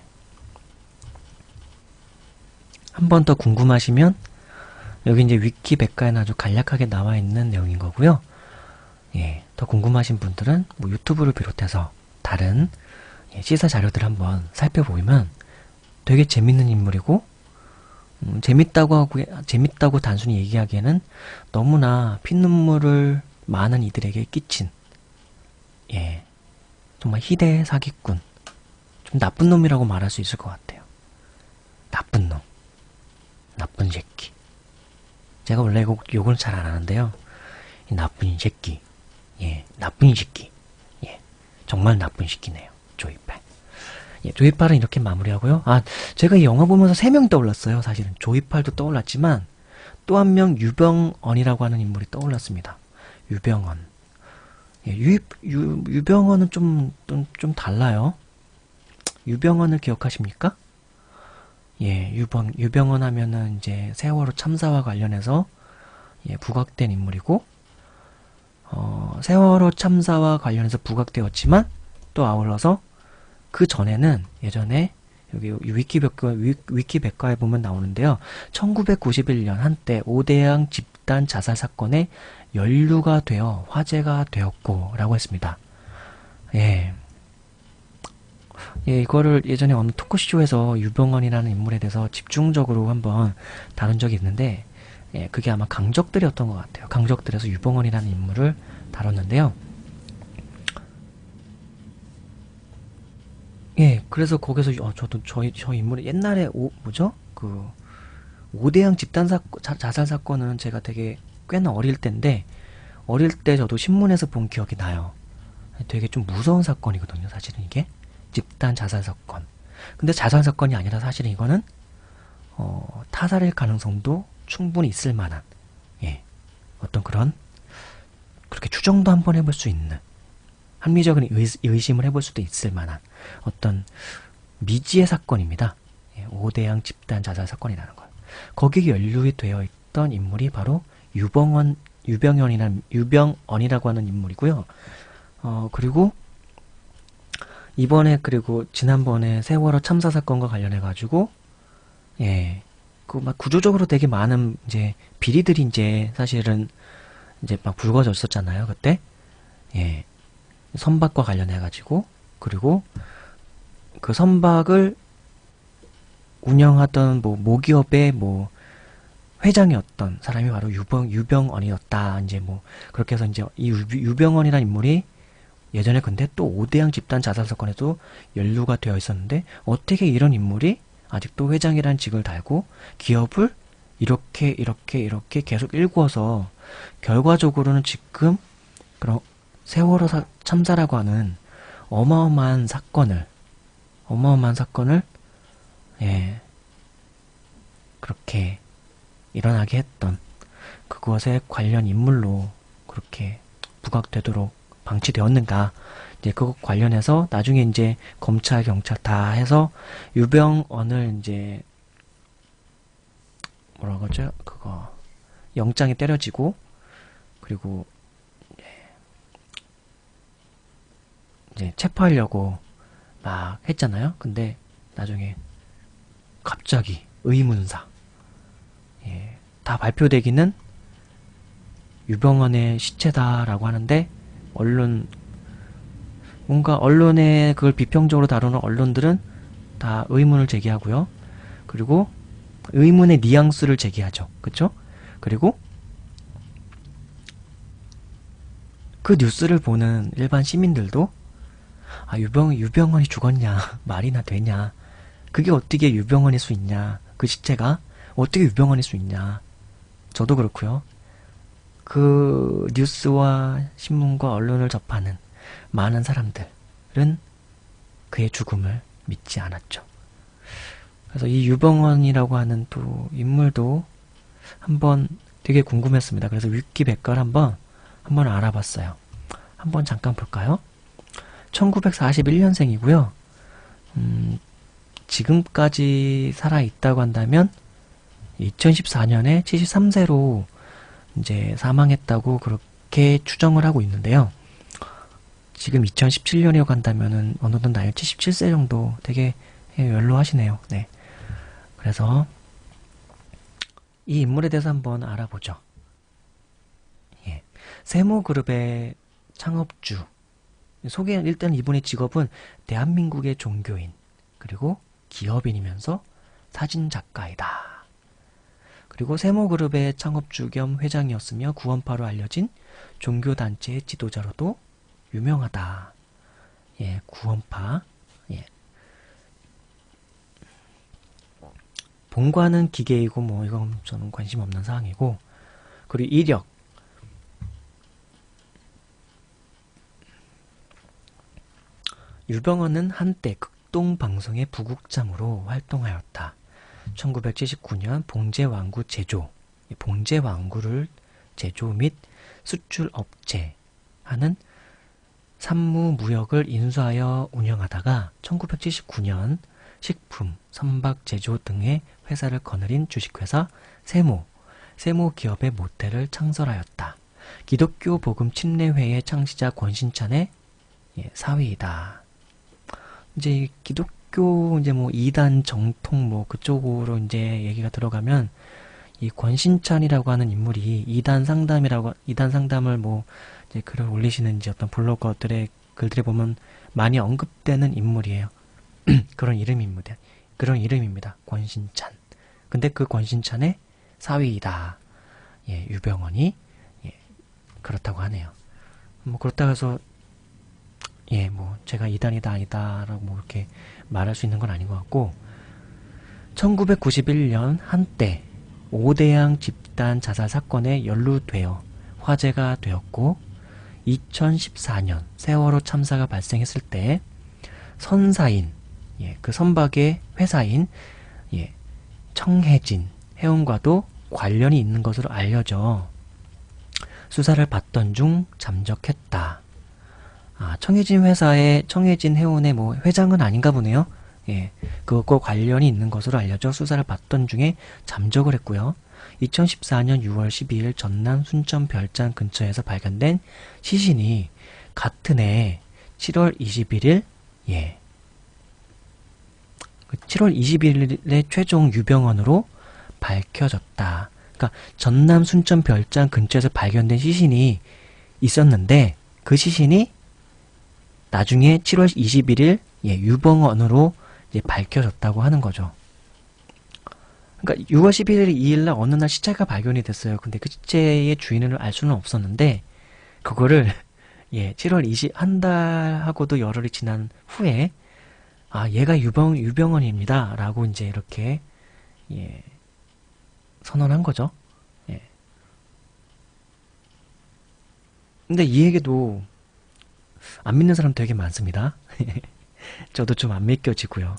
한 번 더 궁금하시면 여기 이제 위키백과에는 아주 간략하게 나와 있는 내용인 거고요. 예, 더 궁금하신 분들은 뭐 유튜브를 비롯해서 다른, 예, 시사 자료들 한번 살펴보면 되게 재밌는 인물이고, 재밌다고 단순히 얘기하기에는 너무나 피눈물을 많은 이들에게 끼친, 예, 정말 희대의 사기꾼, 좀 나쁜 놈이라고 말할 수 있을 것 같아요. 나쁜 놈, 나쁜 새끼. 제가 원래 욕을 잘 안 하는데요. 이 나쁜 새끼, 예, 나쁜 새끼, 예, 정말 나쁜 새끼네요. 조이팔. 예, 조이팔은 이렇게 마무리하고요. 제가 이 영화 보면서 3명 떠올랐어요. 사실은 조이팔도 떠올랐지만 또 한 명 유병언이라고 하는 인물이 떠올랐습니다. 유병언. 예, 유병언은 좀 달라요. 유병언을 기억하십니까? 예, 유병언 하면은 이제 세월호 참사와 관련해서, 예, 부각된 인물이고, 세월호 참사와 관련해서 부각되었지만 또 아울러서 그 전에는 예전에 여기 위키백과에 보면 나오는데요. 1991년 한때 오대양 집단 자살 사건에 연루가 되어 화제가 되었고 라고 했습니다. 예. 예, 이거를 예전에 어느 토크쇼에서 유병언이라는 인물에 대해서 집중적으로 한번 다룬 적이 있는데, 예, 그게 아마 강적들이었던 것 같아요. 강적들에서 유병언이라는 인물을 다뤘는데요. 예, 그래서 거기서 저도 저 인물이 옛날에 오대양 집단 자살 사건은 제가 되게 꽤나 어릴 때인데, 어릴 때 저도 신문에서 본 기억이 나요. 되게 좀 무서운 사건이거든요, 사실은 이게. 집단 자살 사건. 근데 자살 사건이 아니라 사실은 이거는 타살일 가능성도 충분히 있을 만한, 예, 어떤 그런, 그렇게 추정도 한번 해볼 수 있는, 합리적인 의심을 해볼 수도 있을 만한 어떤 미지의 사건입니다. 예, 오대양 집단 자살 사건이라는 걸. 거기에 연루이 되어 있던 인물이 바로 유병언이라고 하는 인물이고요. 그리고 그리고 지난번에 세월호 참사 사건과 관련해가지고, 예, 그 막 구조적으로 되게 많은 이제 비리들이 이제 사실은 이제 막 불거졌었잖아요, 그때. 예, 선박과 관련해가지고. 그리고 그 선박을 운영하던 뭐 모기업의 뭐 회장이었던 사람이 바로 유병언이었다. 이제 뭐 그렇게 해서 이제 이 유병언이라는 인물이 예전에 근데 또 오대양 집단 자살 사건에도 연루가 되어 있었는데 어떻게 이런 인물이 아직도 회장이라는 직을 달고 기업을 이렇게 계속 일구어서 결과적으로는 지금 그런 세월호 참사라고 하는 어마어마한 사건을 예, 그렇게 일어나게 했던 그것에 관련 인물로 그렇게 부각되도록 방치되었는가. 이제 그것 관련해서 나중에 이제 검찰, 경찰 다 해서 유병언을 이제 뭐라 그러죠? 그거 영장이 때려지고 그리고 이제 체포하려고 막 했잖아요. 근데 나중에 갑자기 의문사 다 발표되기는 유병언의 시체다라고 하는데 뭔가 언론에 그걸 비평적으로 다루는 언론들은 다 의문을 제기하고요. 그리고 의문의 뉘앙스를 제기하죠. 그쵸? 그리고 그 뉴스를 보는 일반 시민들도 유병언이 죽었냐 말이나 되냐 그게 어떻게 유병언일 수 있냐 그 시체가 어떻게 유병언일 수 있냐 저도 그렇고요. 그 뉴스와 신문과 언론을 접하는 많은 사람들은 그의 죽음을 믿지 않았죠. 그래서 이 유병언이라고 하는 또 인물도 한번 되게 궁금했습니다. 그래서 위키백과를 한번 알아봤어요. 한번 잠깐 볼까요? 1941년생이고요. 지금까지 살아있다고 한다면 2014년에 73세로 이제 사망했다고 그렇게 추정을 하고 있는데요. 지금 2017년이라고 한다면은 어느덧 나이 77세 정도 되게 연로하시네요. 네. 그래서 이 인물에 대해서 한번 알아보죠. 예. 세모그룹의 창업주. 일단 이분의 직업은 대한민국의 종교인, 그리고 기업인이면서 사진작가이다. 그리고 세모그룹의 창업주 겸 회장이었으며 구원파로 알려진 종교단체의 지도자로도 유명하다. 예, 구원파. 예. 본관은 기계이고 뭐 이건 저는 관심 없는 사항이고 그리고 이력. 유병언은 한때 극동방송의 부국장으로 활동하였다. 1979년 봉제왕구 제조, 봉제왕구를 제조 및 수출업체 하는 산무무역을 인수하여 운영하다가 1979년 식품, 선박 제조 등의 회사를 거느린 주식회사 세모 기업의 모태를 창설하였다. 기독교 복음 침례회의 창시자 권신찬의 사위이다. 이제 기독교 이제 뭐 이단 정통 뭐 그쪽으로 이제 얘기가 들어가면 이 권신찬이라고 하는 인물이 이단 상담을 뭐 이제 글을 올리시는 이제 어떤 블로거들의 글들에 보면 많이 언급되는 인물이에요. 그런 이름입니다. 권신찬. 근데 그 권신찬의 사위이다. 예, 유병언이 그렇다고 하네요. 뭐 그렇다고 해서 뭐 제가 이단이다 아니다라고 뭐 이렇게 말할 수 있는 건 아닌 것 같고 1991년 한때 오대양 집단 자살 사건에 연루되어 화제가 되었고 2014년 세월호 참사가 발생했을 때 선사인 그 선박의 회사인 청해진 해운과도 관련이 있는 것으로 알려져 수사를 받던 중 잠적했다. 청해진 해운의 뭐 회장은 아닌가 보네요. 예, 그것과 관련이 있는 것으로 알려져 수사를 받던 중에 잠적을 했고요. 2014년 6월 12일 전남 순천 별장 근처에서 발견된 시신이 같은 해 7월 21일, 예, 7월 21일에 최종 유병언으로 밝혀졌다. 그러니까 전남 순천 별장 근처에서 발견된 시신이 있었는데 그 시신이 나중에 7월 21일 유병언으로 이제 밝혀졌다고 하는 거죠. 그러니까 6월 11일 2일날 어느 날 시체가 발견이 됐어요. 근데 그 시체의 주인을 알 수는 없었는데 그거를 7월 20 한 달하고도 열흘이 지난 후에 얘가 유병언입니다. 라고 이제 이렇게 선언한 거죠. 예. 근데 이 얘기도 안 믿는 사람 되게 많습니다. 저도 좀 안 믿겨지고요.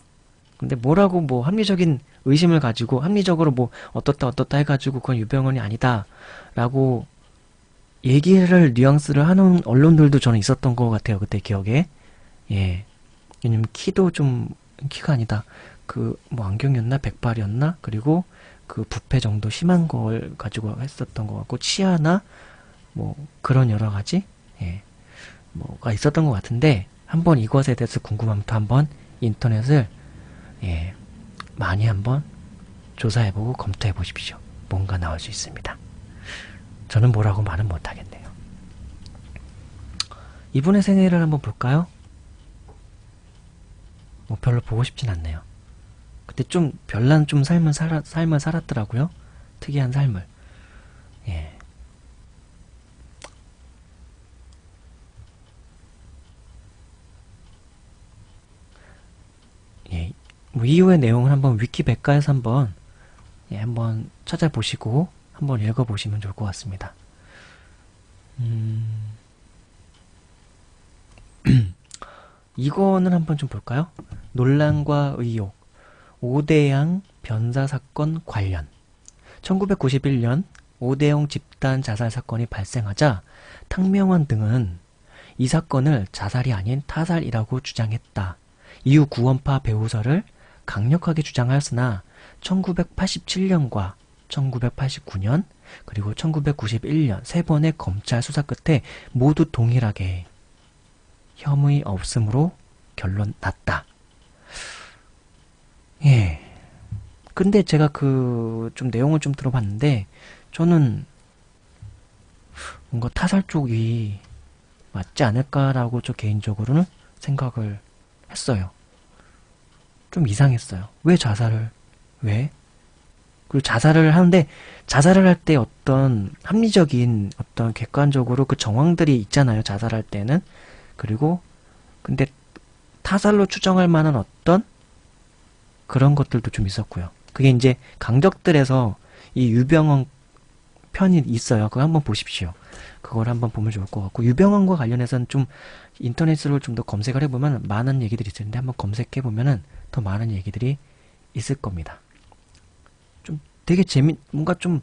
근데 뭐라고 뭐 합리적인 의심을 가지고 합리적으로 뭐 어떻다 해가지고 그건 유병언이 아니다 라고 얘기를 뉘앙스를 하는 언론들도 저는 있었던 것 같아요. 그때 기억에. 예. 왜냐면 키가 아니다. 그 뭐 안경이었나 백발이었나 그리고 그 부패 정도 심한 걸 가지고 했었던 것 같고 치아나 뭐 그런 여러 가지 뭐가 있었던 것 같은데 한번 이것에 대해서 궁금하면 또 한번 인터넷을 많이 한번 조사해보고 검토해 보십시오. 뭔가 나올 수 있습니다. 저는 뭐라고 말은 못하겠네요. 이분의 생애를 한번 볼까요? 뭐 별로 보고 싶진 않네요. 근데 좀 별난 좀 삶을 살았더라고요. 특이한 삶을. 예. 뭐 이후의 내용을 한번 위키백과에서 한번 찾아보시고 한번 읽어보시면 좋을 것 같습니다. 이거는 한번 좀 볼까요? 논란과 의혹, 오대양 변사 사건 관련. 1991년 오대영 집단 자살 사건이 발생하자 탕명원 등은 이 사건을 자살이 아닌 타살이라고 주장했다. 이후 구원파 배우설을 강력하게 주장하였으나 1987년과 1989년 그리고 1991년 세 번의 검찰 수사 끝에 모두 동일하게 혐의 없음으로 결론 났다. 예. 근데 제가 좀 내용을 좀 들어봤는데 저는 뭔가 타살 쪽이 맞지 않을까라고 저 개인적으로는 생각을 했어요. 좀 이상했어요. 왜? 그리고 자살을 하는데 자살을 할 때 어떤 합리적인 어떤 객관적으로 그 정황들이 있잖아요. 자살할 때는. 그리고 근데 타살로 추정할 만한 어떤 그런 것들도 좀 있었고요. 그게 이제 강적들에서 이 유병언 편이 있어요. 그거 한번 보십시오. 그걸 한번 보면 좋을 것 같고 유병언과 관련해서는 좀 인터넷으로 좀 더 검색을 해보면 많은 얘기들이 있을 텐데 한번 검색해보면은 더 많은 얘기들이 있을 겁니다. 좀 되게 뭔가 좀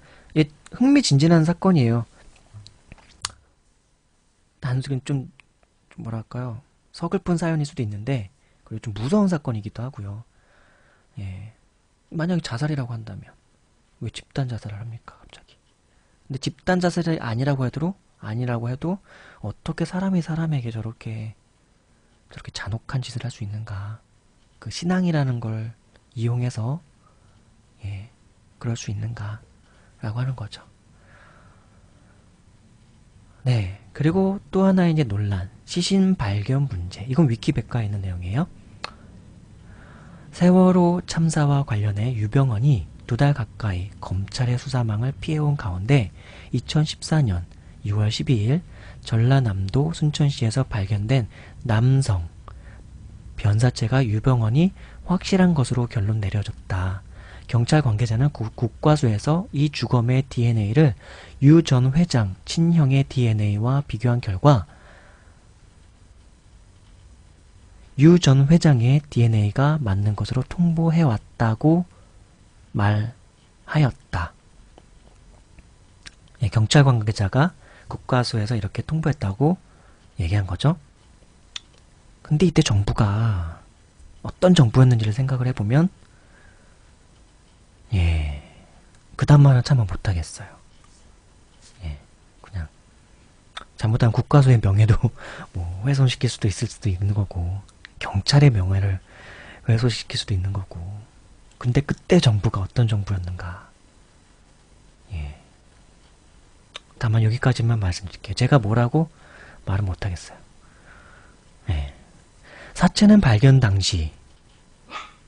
흥미진진한 사건이에요. 단순히 좀 뭐랄까요. 서글픈 사연일 수도 있는데 그리고 좀 무서운 사건이기도 하고요. 예. 만약에 자살이라고 한다면 왜 집단 자살을 합니까 갑자기? 근데 집단 자살이 아니라고 해도 어떻게 사람이 사람에게 저렇게 잔혹한 짓을 할 수 있는가? 그 신앙이라는 걸 이용해서 그럴 수 있는가? 라고 하는 거죠. 네. 그리고 또 하나의 이제 논란. 시신 발견 문제. 이건 위키백과에 있는 내용이에요. 세월호 참사와 관련해 유병언이 2달 가까이 검찰의 수사망을 피해온 가운데 2014년 6월 12일 전라남도 순천시에서 발견된 남성 변사체가 유병언이 확실한 것으로 결론 내려졌다. 경찰 관계자는 국과수에서 이 주검의 DNA를 유 전 회장 친형의 DNA와 비교한 결과 유 전 회장의 DNA가 맞는 것으로 통보해왔다고 말하였다. 경찰 관계자가 국과수에서 이렇게 통보했다고 얘기한 거죠. 근데 이때 정부가 어떤 정부였는지를 생각을 해보면 예, 그 다음만은 참아 못하겠어요. 예, 그냥 잘못하면 국가수의 명예도 뭐 훼손시킬 수도 있을 수도 있는 거고 경찰의 명예를 훼손시킬 수도 있는 거고 근데 그때 정부가 어떤 정부였는가 예. 다만 여기까지만 말씀드릴게요. 제가 뭐라고 말은 못하겠어요. 예. 사체는 발견 당시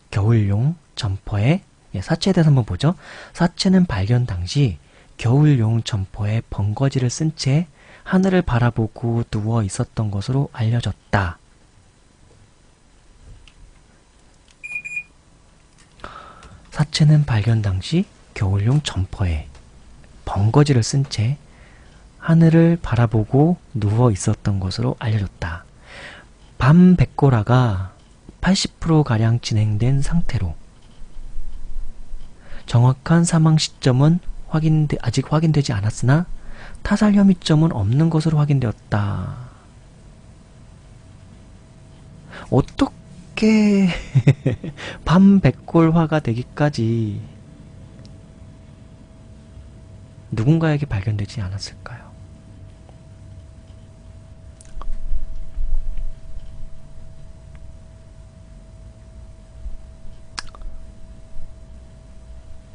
겨울용 점퍼에 사체에 대해서 한번 보죠. 사체는 발견 당시 겨울용 점퍼에 번거지를 쓴 채 하늘을 바라보고 누워 있었던 것으로 알려졌다. 사체는 발견 당시 겨울용 점퍼에 번거지를 쓴 채 하늘을 바라보고 누워 있었던 것으로 알려졌다. 밤 백고라가 80%가량 진행된 상태로 정확한 사망 시점은 아직 확인되지 않았으나 타살 혐의점은 없는 것으로 확인되었다. 어떻게 밤백골화가 되기까지 누군가에게 발견되지 않았을까요?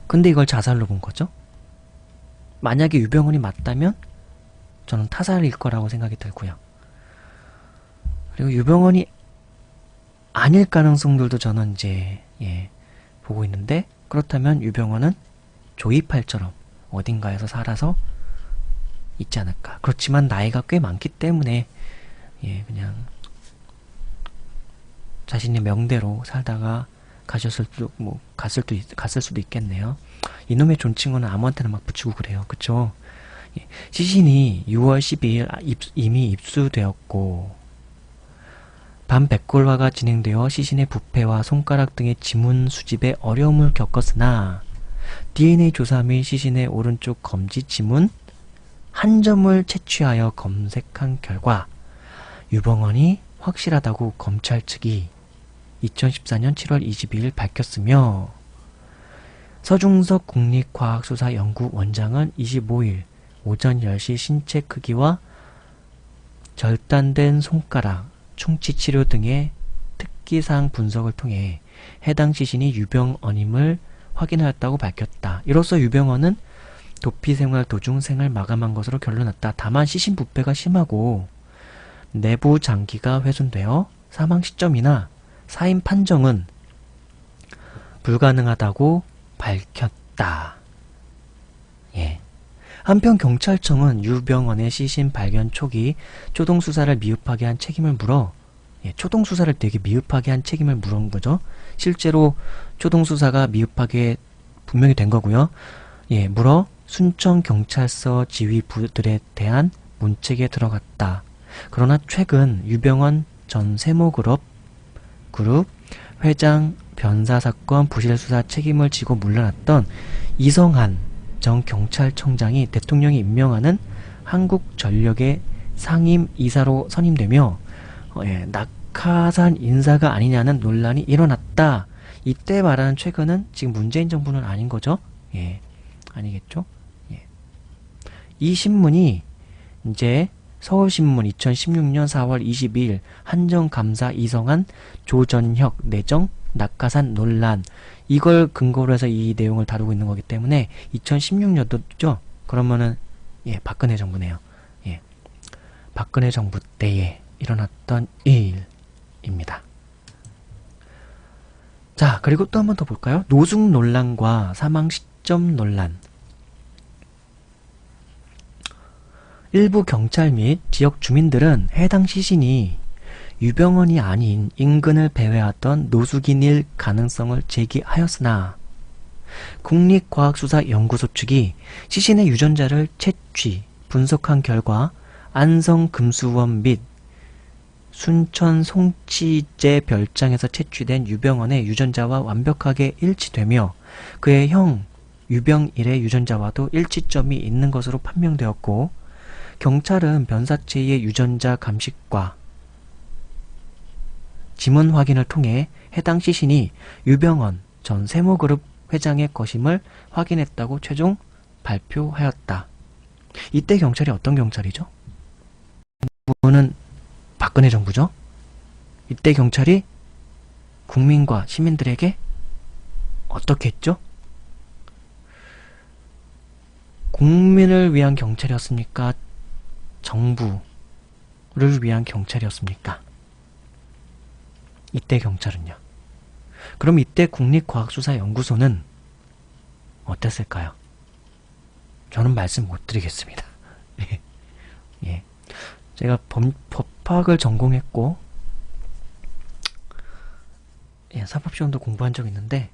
근데 이걸 자살로 본 거죠? 만약에 유병헌이 맞다면 저는 타살일 거라고 생각이 들고요. 그리고 유병헌이 아닐 가능성들도 저는 이제 보고 있는데 그렇다면 유병헌은 조이팔처럼 어딘가에서 살아서 있지 않을까. 그렇지만 나이가 꽤 많기 때문에 그냥 자신의 명대로 살다가 갔을 수도 있겠네요. 이놈의 존칭어는 아무한테나 막 붙이고 그래요. 그쵸? 시신이 6월 12일 이미 입수되었고 밤백골화가 진행되어 시신의 부패와 손가락 등의 지문 수집에 어려움을 겪었으나 DNA 조사 및 시신의 오른쪽 검지 지문 한 점을 채취하여 검색한 결과 유병헌이 확실하다고 검찰 측이 2014년 7월 22일 밝혔으며 서중석 국립과학수사연구원장은 25일 오전 10시 신체 크기와 절단된 손가락, 충치치료 등의 특기사항 분석을 통해 해당 시신이 유병헌임을 확인하였다고 밝혔다. 이로써 유병헌은 도피생활 도중 생을 마감한 것으로 결론났다. 다만 시신 부패가 심하고 내부 장기가 훼손되어 사망 시점이나 사인 판정은 불가능하다고 밝혔다. 한편 경찰청은 유병헌의 시신 발견 초기 초동수사를 미흡하게 한 책임을 물어 초동수사를 되게 미흡하게 한 책임을 물은 거죠. 실제로 초동수사가 미흡하게 분명히 된 거고요. 물어 순천경찰서 지휘부들에 대한 문책에 들어갔다. 그러나 최근 유병헌 전 세모그룹 회장 변사사건 부실수사 책임을 지고 물러났던 이성한 전 경찰청장이 대통령이 임명하는 한국전력의 상임이사로 선임되며 낙하산 인사가 아니냐는 논란이 일어났다. 이때 말하는 최근은 지금 문재인 정부는 아닌 거죠? 아니겠죠? 이 신문이 이제 서울신문 2016년 4월 22일 한정감사 이성한 조전혁 내정 낙하산 논란 이걸 근거로 해서 이 내용을 다루고 있는 거기 때문에 2016년도죠. 그러면은 박근혜 정부네요. 박근혜 정부 때에 일어났던 일입니다. 자, 그리고 또 한 번 더 볼까요? 노숙 논란과 사망 시점 논란. 일부 경찰 및 지역 주민들은 해당 시신이 유병헌이 아닌 인근을 배회하던 노숙인일 가능성을 제기하였으나 국립과학수사연구소 측이 시신의 유전자를 채취, 분석한 결과 안성금수원 및 순천 송치제 별장에서 채취된 유병헌의 유전자와 완벽하게 일치되며 그의 형 유병일의 유전자와도 일치점이 있는 것으로 판명되었고 경찰은 변사체의 유전자 감식과 지문 확인을 통해 해당 시신이 유병헌 전 세모그룹 회장의 것임을 확인했다고 최종 발표하였다. 이때 경찰이 어떤 경찰이죠? 정부는 박근혜 정부죠? 이때 경찰이 국민과 시민들에게 어떻게 했죠? 국민을 위한 경찰이었습니까? 정부를 위한 경찰이었습니까? 이때 경찰은요. 그럼 이때 국립과학수사연구소는 어땠을까요? 저는 말씀 못 드리겠습니다. 예. 제가 법학을 전공했고, 예, 사법시험도 공부한 적 있는데,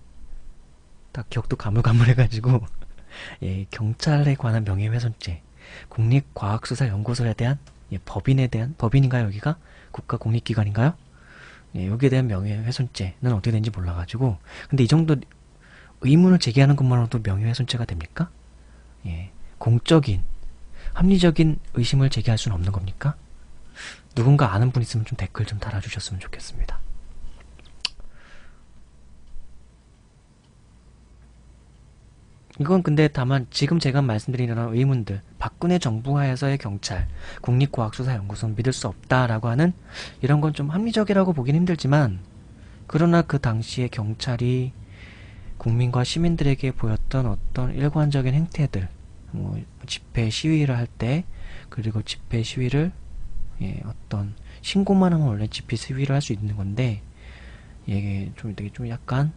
딱 기억도 가물가물해가지고, 예, 경찰에 관한 명예훼손죄, 국립과학수사연구소에 대한, 예, 법인에 대한, 법인인가요, 여기가? 국가공익기관인가요? 예, 여기에 대한 명예훼손죄는 어떻게 되는지 몰라가지고, 근데 이 정도 의문을 제기하는 것만으로도 명예훼손죄가 됩니까? 예, 공적인, 합리적인 의심을 제기할 수는 없는 겁니까? 누군가 아는 분 있으면 좀 댓글 좀 달아주셨으면 좋겠습니다. 이건 근데 다만 지금 제가 말씀드린 이런 의문들, 박근혜 정부 하에서의 경찰, 국립과학수사연구소는 믿을 수 없다라고 하는 이런 건 좀 합리적이라고 보긴 힘들지만, 그러나 그 당시에 경찰이 국민과 시민들에게 보였던 어떤 일관적인 행태들, 뭐 집회 시위를 할 때, 그리고 집회 시위를, 예, 어떤 신고만 하면 원래 집회 시위를 할 수 있는 건데, 이게 좀 되게 좀 약간,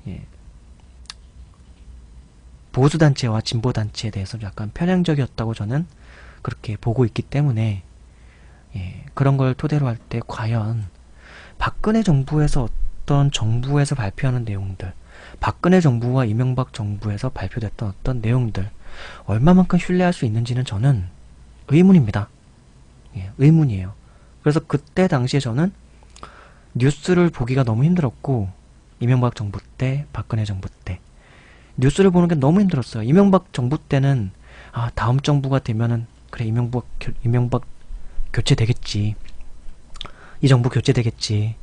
예, 보수단체와 진보단체에 대해서 약간 편향적이었다고 저는 그렇게 보고 있기 때문에, 예, 그런 걸 토대로 할 때 과연 박근혜 정부에서 어떤 정부에서 발표하는 내용들, 박근혜 정부와 이명박 정부에서 발표됐던 어떤 내용들, 얼마만큼 신뢰할 수 있는지는 저는 의문입니다. 예, 의문이에요. 그래서 그때 당시에 저는 뉴스를 보기가 너무 힘들었고, 이명박 정부 때, 박근혜 정부 때 뉴스를 보는 게 너무 힘들었어요. 이명박 정부 때는 아, 다음 정부가 되면은 그래, 이명박 교체되겠지, 이 정부 교체되겠지,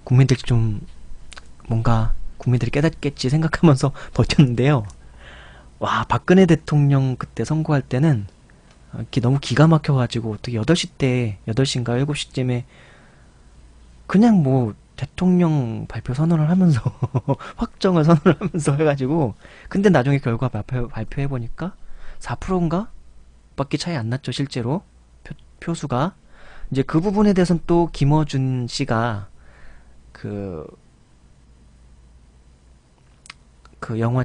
국민들이 좀 뭔가 국민들이 깨닫겠지 생각하면서 버텼는데요. 와, 박근혜 대통령 그때 선거할 때는 너무 기가 막혀가지고 어떻게 8시인가 7시쯤에 그냥 뭐 대통령 발표 선언을 하면서 확정을 선언을 하면서 해가지고, 근데 나중에 결과 발표해보니까 4%인가? 밖에 차이 안 났죠, 실제로. 표수가. 이제 그 부분에 대해서는 또 김어준 씨가 그 영화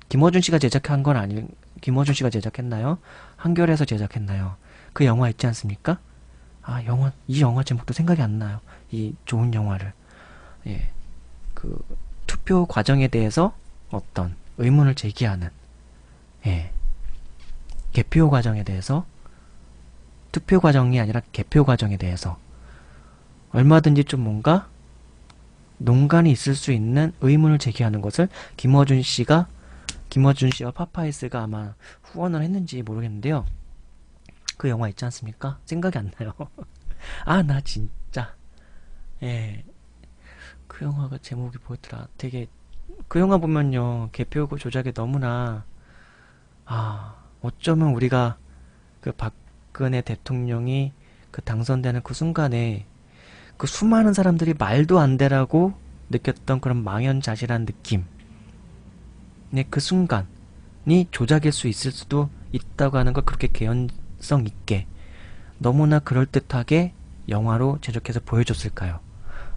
김어준 씨가 제작한 건 김어준 씨가 제작했나요? 한겨레에서 제작했나요? 그 영화 있지 않습니까? 아, 이 영화 제목도 생각이 안 나요. 이 좋은 영화를. 예. 그, 투표 과정에 대해서 어떤 의문을 제기하는, 예. 개표 과정에 대해서, 투표 과정이 아니라 개표 과정에 대해서 얼마든지 좀 뭔가 논란이 있을 수 있는 의문을 제기하는 것을 김어준 씨와 파파이스가 아마 후원을 했는지 모르겠는데요. 그 영화 있지 않습니까? 생각이 안 나요. 아, 나 진짜. 예. 그 영화가 제목이 뭐였더라? 되게, 그 영화 보면요, 개표 조작에 너무나, 어쩌면 우리가 그 박근혜 대통령이 그 당선되는 그 순간에 그 수많은 사람들이 말도 안 되라고 느꼈던 그런 망연자실한 느낌. 네, 그 순간이 조작일 수 있을 수도 있다고 하는 걸 그렇게 개연성 있게, 너무나 그럴듯하게 영화로 제작해서 보여줬을까요?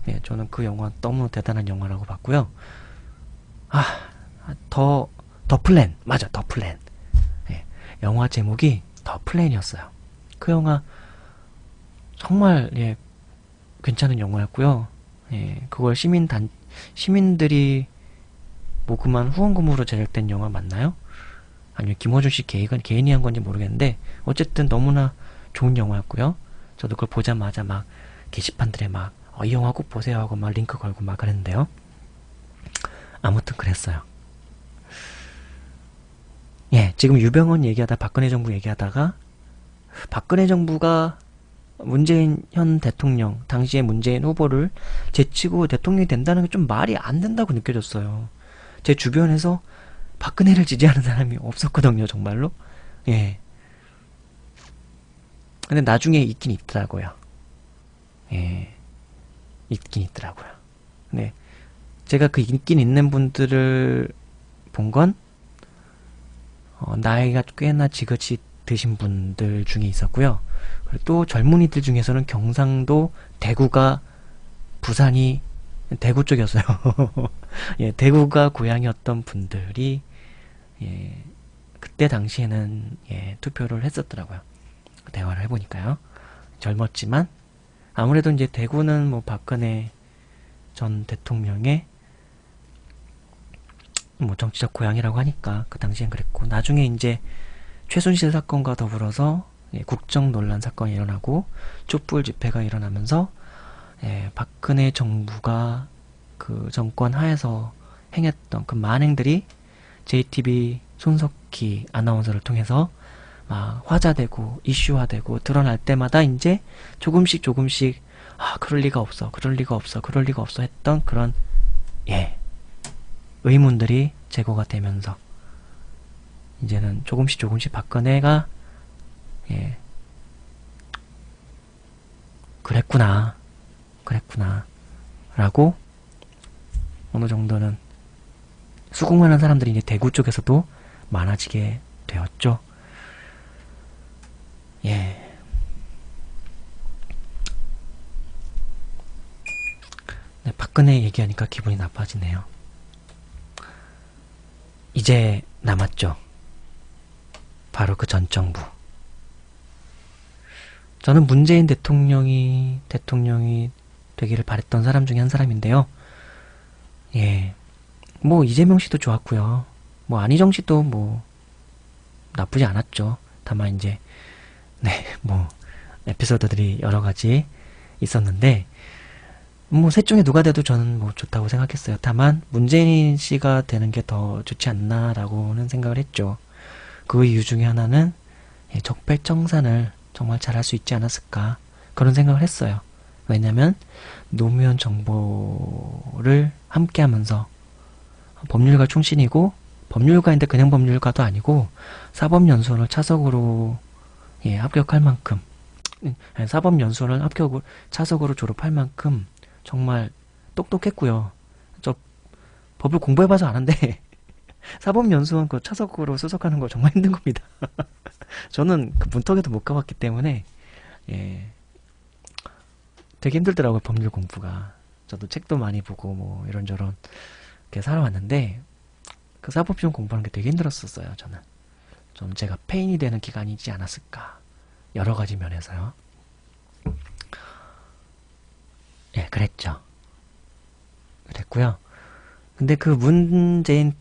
예, 저는 그 영화 너무 대단한 영화라고 봤고요. 더 플랜. 맞아, 더 플랜. 예, 영화 제목이 더 플랜이었어요. 그 영화 정말, 예, 괜찮은 영화였고요. 예, 그걸 시민들이 모금한 후원금으로 제작된 영화 맞나요? 아니면 김어준 씨 개인이 한 건지 모르겠는데, 어쨌든 너무나 좋은 영화였고요. 저도 그걸 보자마자 막 게시판들에 막 이 영화 꼭 보세요 하고 막 링크 걸고 막 그랬는데요. 아무튼 그랬어요. 예, 지금 유병헌 얘기하다 박근혜 정부 얘기하다가, 박근혜 정부가 문재인 현 대통령, 당시의 문재인 후보를 제치고 대통령이 된다는 게 좀 말이 안 된다고 느껴졌어요. 제 주변에서 박근혜를 지지하는 사람이 없었거든요, 정말로. 예. 근데 나중에 있긴 있더라고요. 예. 있긴 있더라고요. 네. 제가 그 있긴 있는 분들을 본 건, 나이가 꽤나 지긋이 드신 분들 중에 있었고요. 그리고 또 젊은이들 중에서는 경상도, 대구가, 부산이, 대구 쪽이었어요. 예, 대구가 고향이었던 분들이, 예, 그때 당시에는, 예, 투표를 했었더라고요. 대화를 해보니까요. 젊었지만, 아무래도 이제 대구는 뭐 박근혜 전 대통령의 뭐 정치적 고향이라고 하니까 그 당시엔 그랬고, 나중에 이제 최순실 사건과 더불어서 국정 논란 사건이 일어나고 촛불 집회가 일어나면서 박근혜 정부가 그 정권 하에서 행했던 그 만행들이 JTBC 손석희 아나운서를 통해서 막 화자되고 이슈화되고 드러날 때마다 이제 조금씩 조금씩 그럴 리가 없어, 그럴 리가 없어, 그럴 리가 없어 했던 그런 의문들이 제거가 되면서 이제는 조금씩 조금씩 박근혜가 그랬구나 라고 어느 정도는 수긍하는 사람들이 이제 대구 쪽에서도 많아지게 되었죠. 예. 네, 박근혜 얘기하니까 기분이 나빠지네요. 이제 남았죠. 바로 그 전 정부. 저는 문재인 대통령이 되기를 바랬던 사람 중에 한 사람인데요. 예. 뭐 이재명 씨도 좋았고요. 뭐 안희정 씨도 뭐 나쁘지 않았죠. 다만 이제 뭐 에피소드들이 여러 가지 있었는데 뭐 셋 중에 누가 돼도 저는 뭐 좋다고 생각했어요. 다만 문재인 씨가 되는 게 더 좋지 않나라고는 생각을 했죠. 그 이유 중에 하나는 적폐청산을 정말 잘할 수 있지 않았을까 그런 생각을 했어요. 왜냐면 노무현 정보를 함께하면서 법률가 출신이고 법률가인데 그냥 법률가도 아니고 사법연수원을 차석으로 합격할 만큼 사법연수원을 차석으로 졸업할 만큼 정말 똑똑했고요. 저 법을 공부해봐서 아는데 사법연수원 그 차석으로 수석하는 거 정말 힘든 겁니다. 저는 그 문턱에도 못 가봤기 때문에 되게 힘들더라고요, 법률 공부가. 저도 책도 많이 보고 뭐 이런저런 이렇게 살아왔는데 그 사법시험 공부하는 게 되게 힘들었었어요. 저는 제가 페인이 되는 기간이지 않았을까, 여러 가지 면에서요. 그랬고요. 근데 그 문재인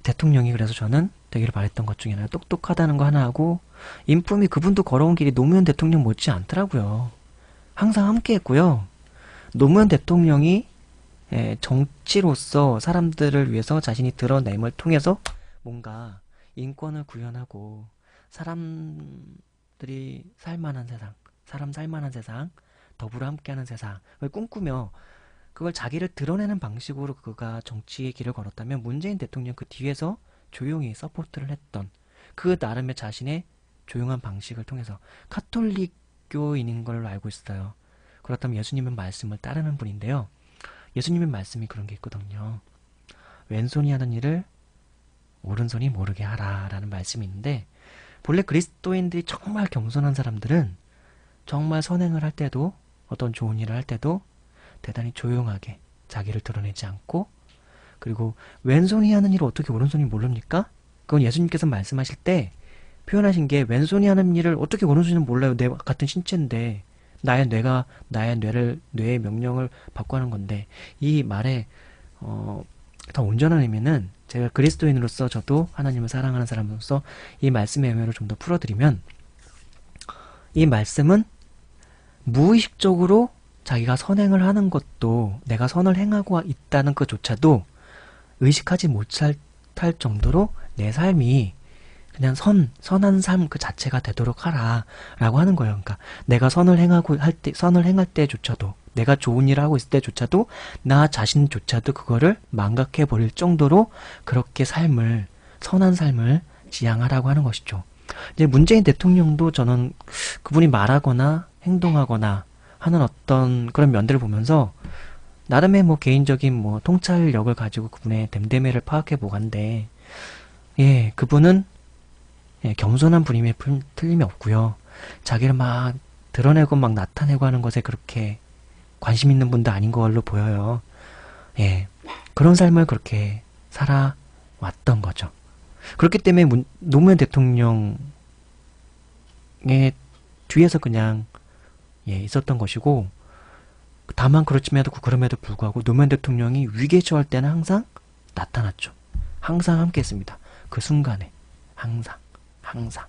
대통령이 그래서 저는 되기를 바랬던 것 중에 하나, 똑똑하다는 거 하나하고 인품이, 그분도 걸어온 길이 노무현 대통령 못지 않더라고요. 항상 함께 했고요. 노무현 대통령이 정치로서 사람들을 위해서 자신이 드러냄을 통해서 뭔가 인권을 구현하고 사람들이 살만한 세상, 사람 살만한 세상, 더불어 함께하는 세상을 꿈꾸며 그걸 자기를 드러내는 방식으로 그가 정치의 길을 걸었다면, 문재인 대통령 그 뒤에서 조용히 서포트를 했던 그 나름의 자신의 조용한 방식을 통해서 카톨릭교인인 걸로 알고 있어요. 그렇다면 예수님의 말씀을 따르는 분인데요. 예수님의 말씀이 그런 게 있거든요. 왼손이 하는 일을 오른손이 모르게 하라 라는 말씀이 있는데, 본래 그리스도인들이 정말 겸손한 사람들은 정말 선행을 할 때도, 어떤 좋은 일을 할 때도 대단히 조용하게 자기를 드러내지 않고, 그리고 왼손이 하는 일을 어떻게 오른손이 모릅니까? 그건 예수님께서 말씀하실 때 표현하신 게, 왼손이 하는 일을 어떻게 오른손이 몰라요. 내 같은 신체인데, 나의 뇌의 명령을 받고 하는 건데. 이 말에 더 온전한 의미는, 제가 그리스도인으로서 저도 하나님을 사랑하는 사람으로서 이 말씀의 의미를 좀 더 풀어드리면, 이 말씀은 무의식적으로 자기가 선행을 하는 것도, 내가 선을 행하고 있다는 것조차도 의식하지 못할 정도로 내 삶이 그냥 선한 삶 그 자체가 되도록 하라. 라고 하는 거예요. 그러니까 내가 선을 행할 때조차도, 내가 좋은 일을 하고 있을 때조차도, 나 자신조차도 그거를 망각해버릴 정도로 그렇게 선한 삶을 지향하라고 하는 것이죠. 이제 문재인 대통령도 저는 그분이 말하거나 행동하거나 하는 어떤 그런 면들을 보면서 나름의 뭐 개인적인 뭐 통찰력을 가지고 그분의 됨됨이를 파악해 보건데, 예, 그분은 예, 겸손한 분임에 틀림이 없고요. 자기를 막 드러내고 막 나타내고 하는 것에 그렇게 관심 있는 분도 아닌 걸로 보여요. 예, 그런 삶을 그렇게 살아왔던 거죠. 그렇기 때문에 노무현 대통령의 뒤에서 그냥 예, 있었던 것이고, 다만 그럼에도 불구하고 노무현 대통령이 위기에 처할 때는 항상 나타났죠. 항상 함께 했습니다. 그 순간에 항상 항상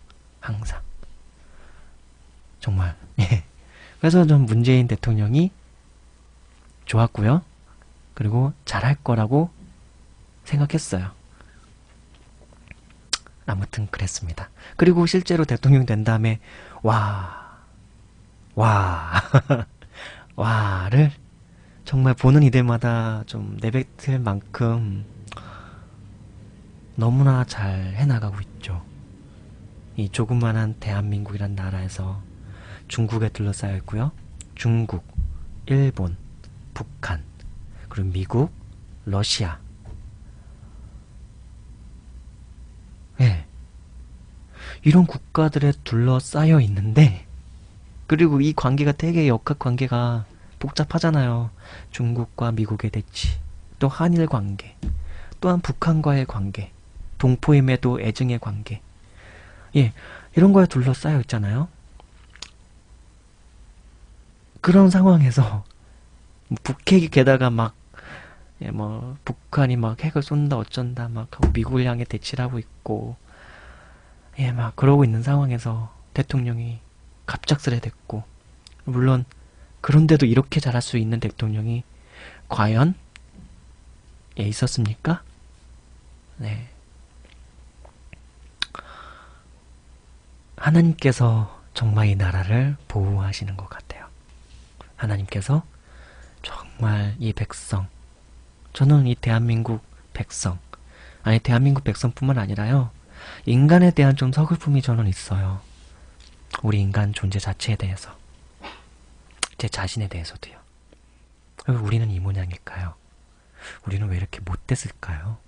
정말 예. 그래서 전 문재인 대통령이 좋았고요. 그리고 잘할 거라고 생각했어요. 아무튼 그랬습니다. 그리고 실제로 대통령 된 다음에 와 와를 정말 보는 이들마다 좀 내뱉을 만큼 너무나 잘 해나가고 있죠. 이 조그만한 대한민국이란 나라에서 중국에 둘러싸여 있고요. 중국, 일본, 북한, 그리고 미국, 러시아. 예. 이런 국가들에 둘러싸여 있는데, 그리고 이 관계가 되게 역학관계가 복잡하잖아요. 중국과 미국의 대치, 또 한일 관계, 또한 북한과의 관계, 동포임에도 애증의 관계. 예, 이런 거에 둘러싸여 있잖아요. 그런 상황에서 북핵이 게다가 막 예, 뭐 북한이 막 핵을 쏜다 어쩐다 막 하고 미국을 향해 대치를 하고 있고 예, 막 그러고 있는 상황에서 대통령이 갑작스레 됐고 물론 그런데도 이렇게 잘할 수 있는 대통령이 과연 예, 있었습니까? 네. 하나님께서 정말 이 나라를 보호하시는 것 같아요. 하나님께서 정말 이 백성, 저는 이 대한민국 백성, 아니 대한민국 백성뿐만 아니라요. 인간에 대한 좀 서글픔이 저는 있어요. 우리 인간 존재 자체에 대해서. 제 자신에 대해서도요. 왜 우리는 이 모양일까요? 우리는 왜 이렇게 못됐을까요?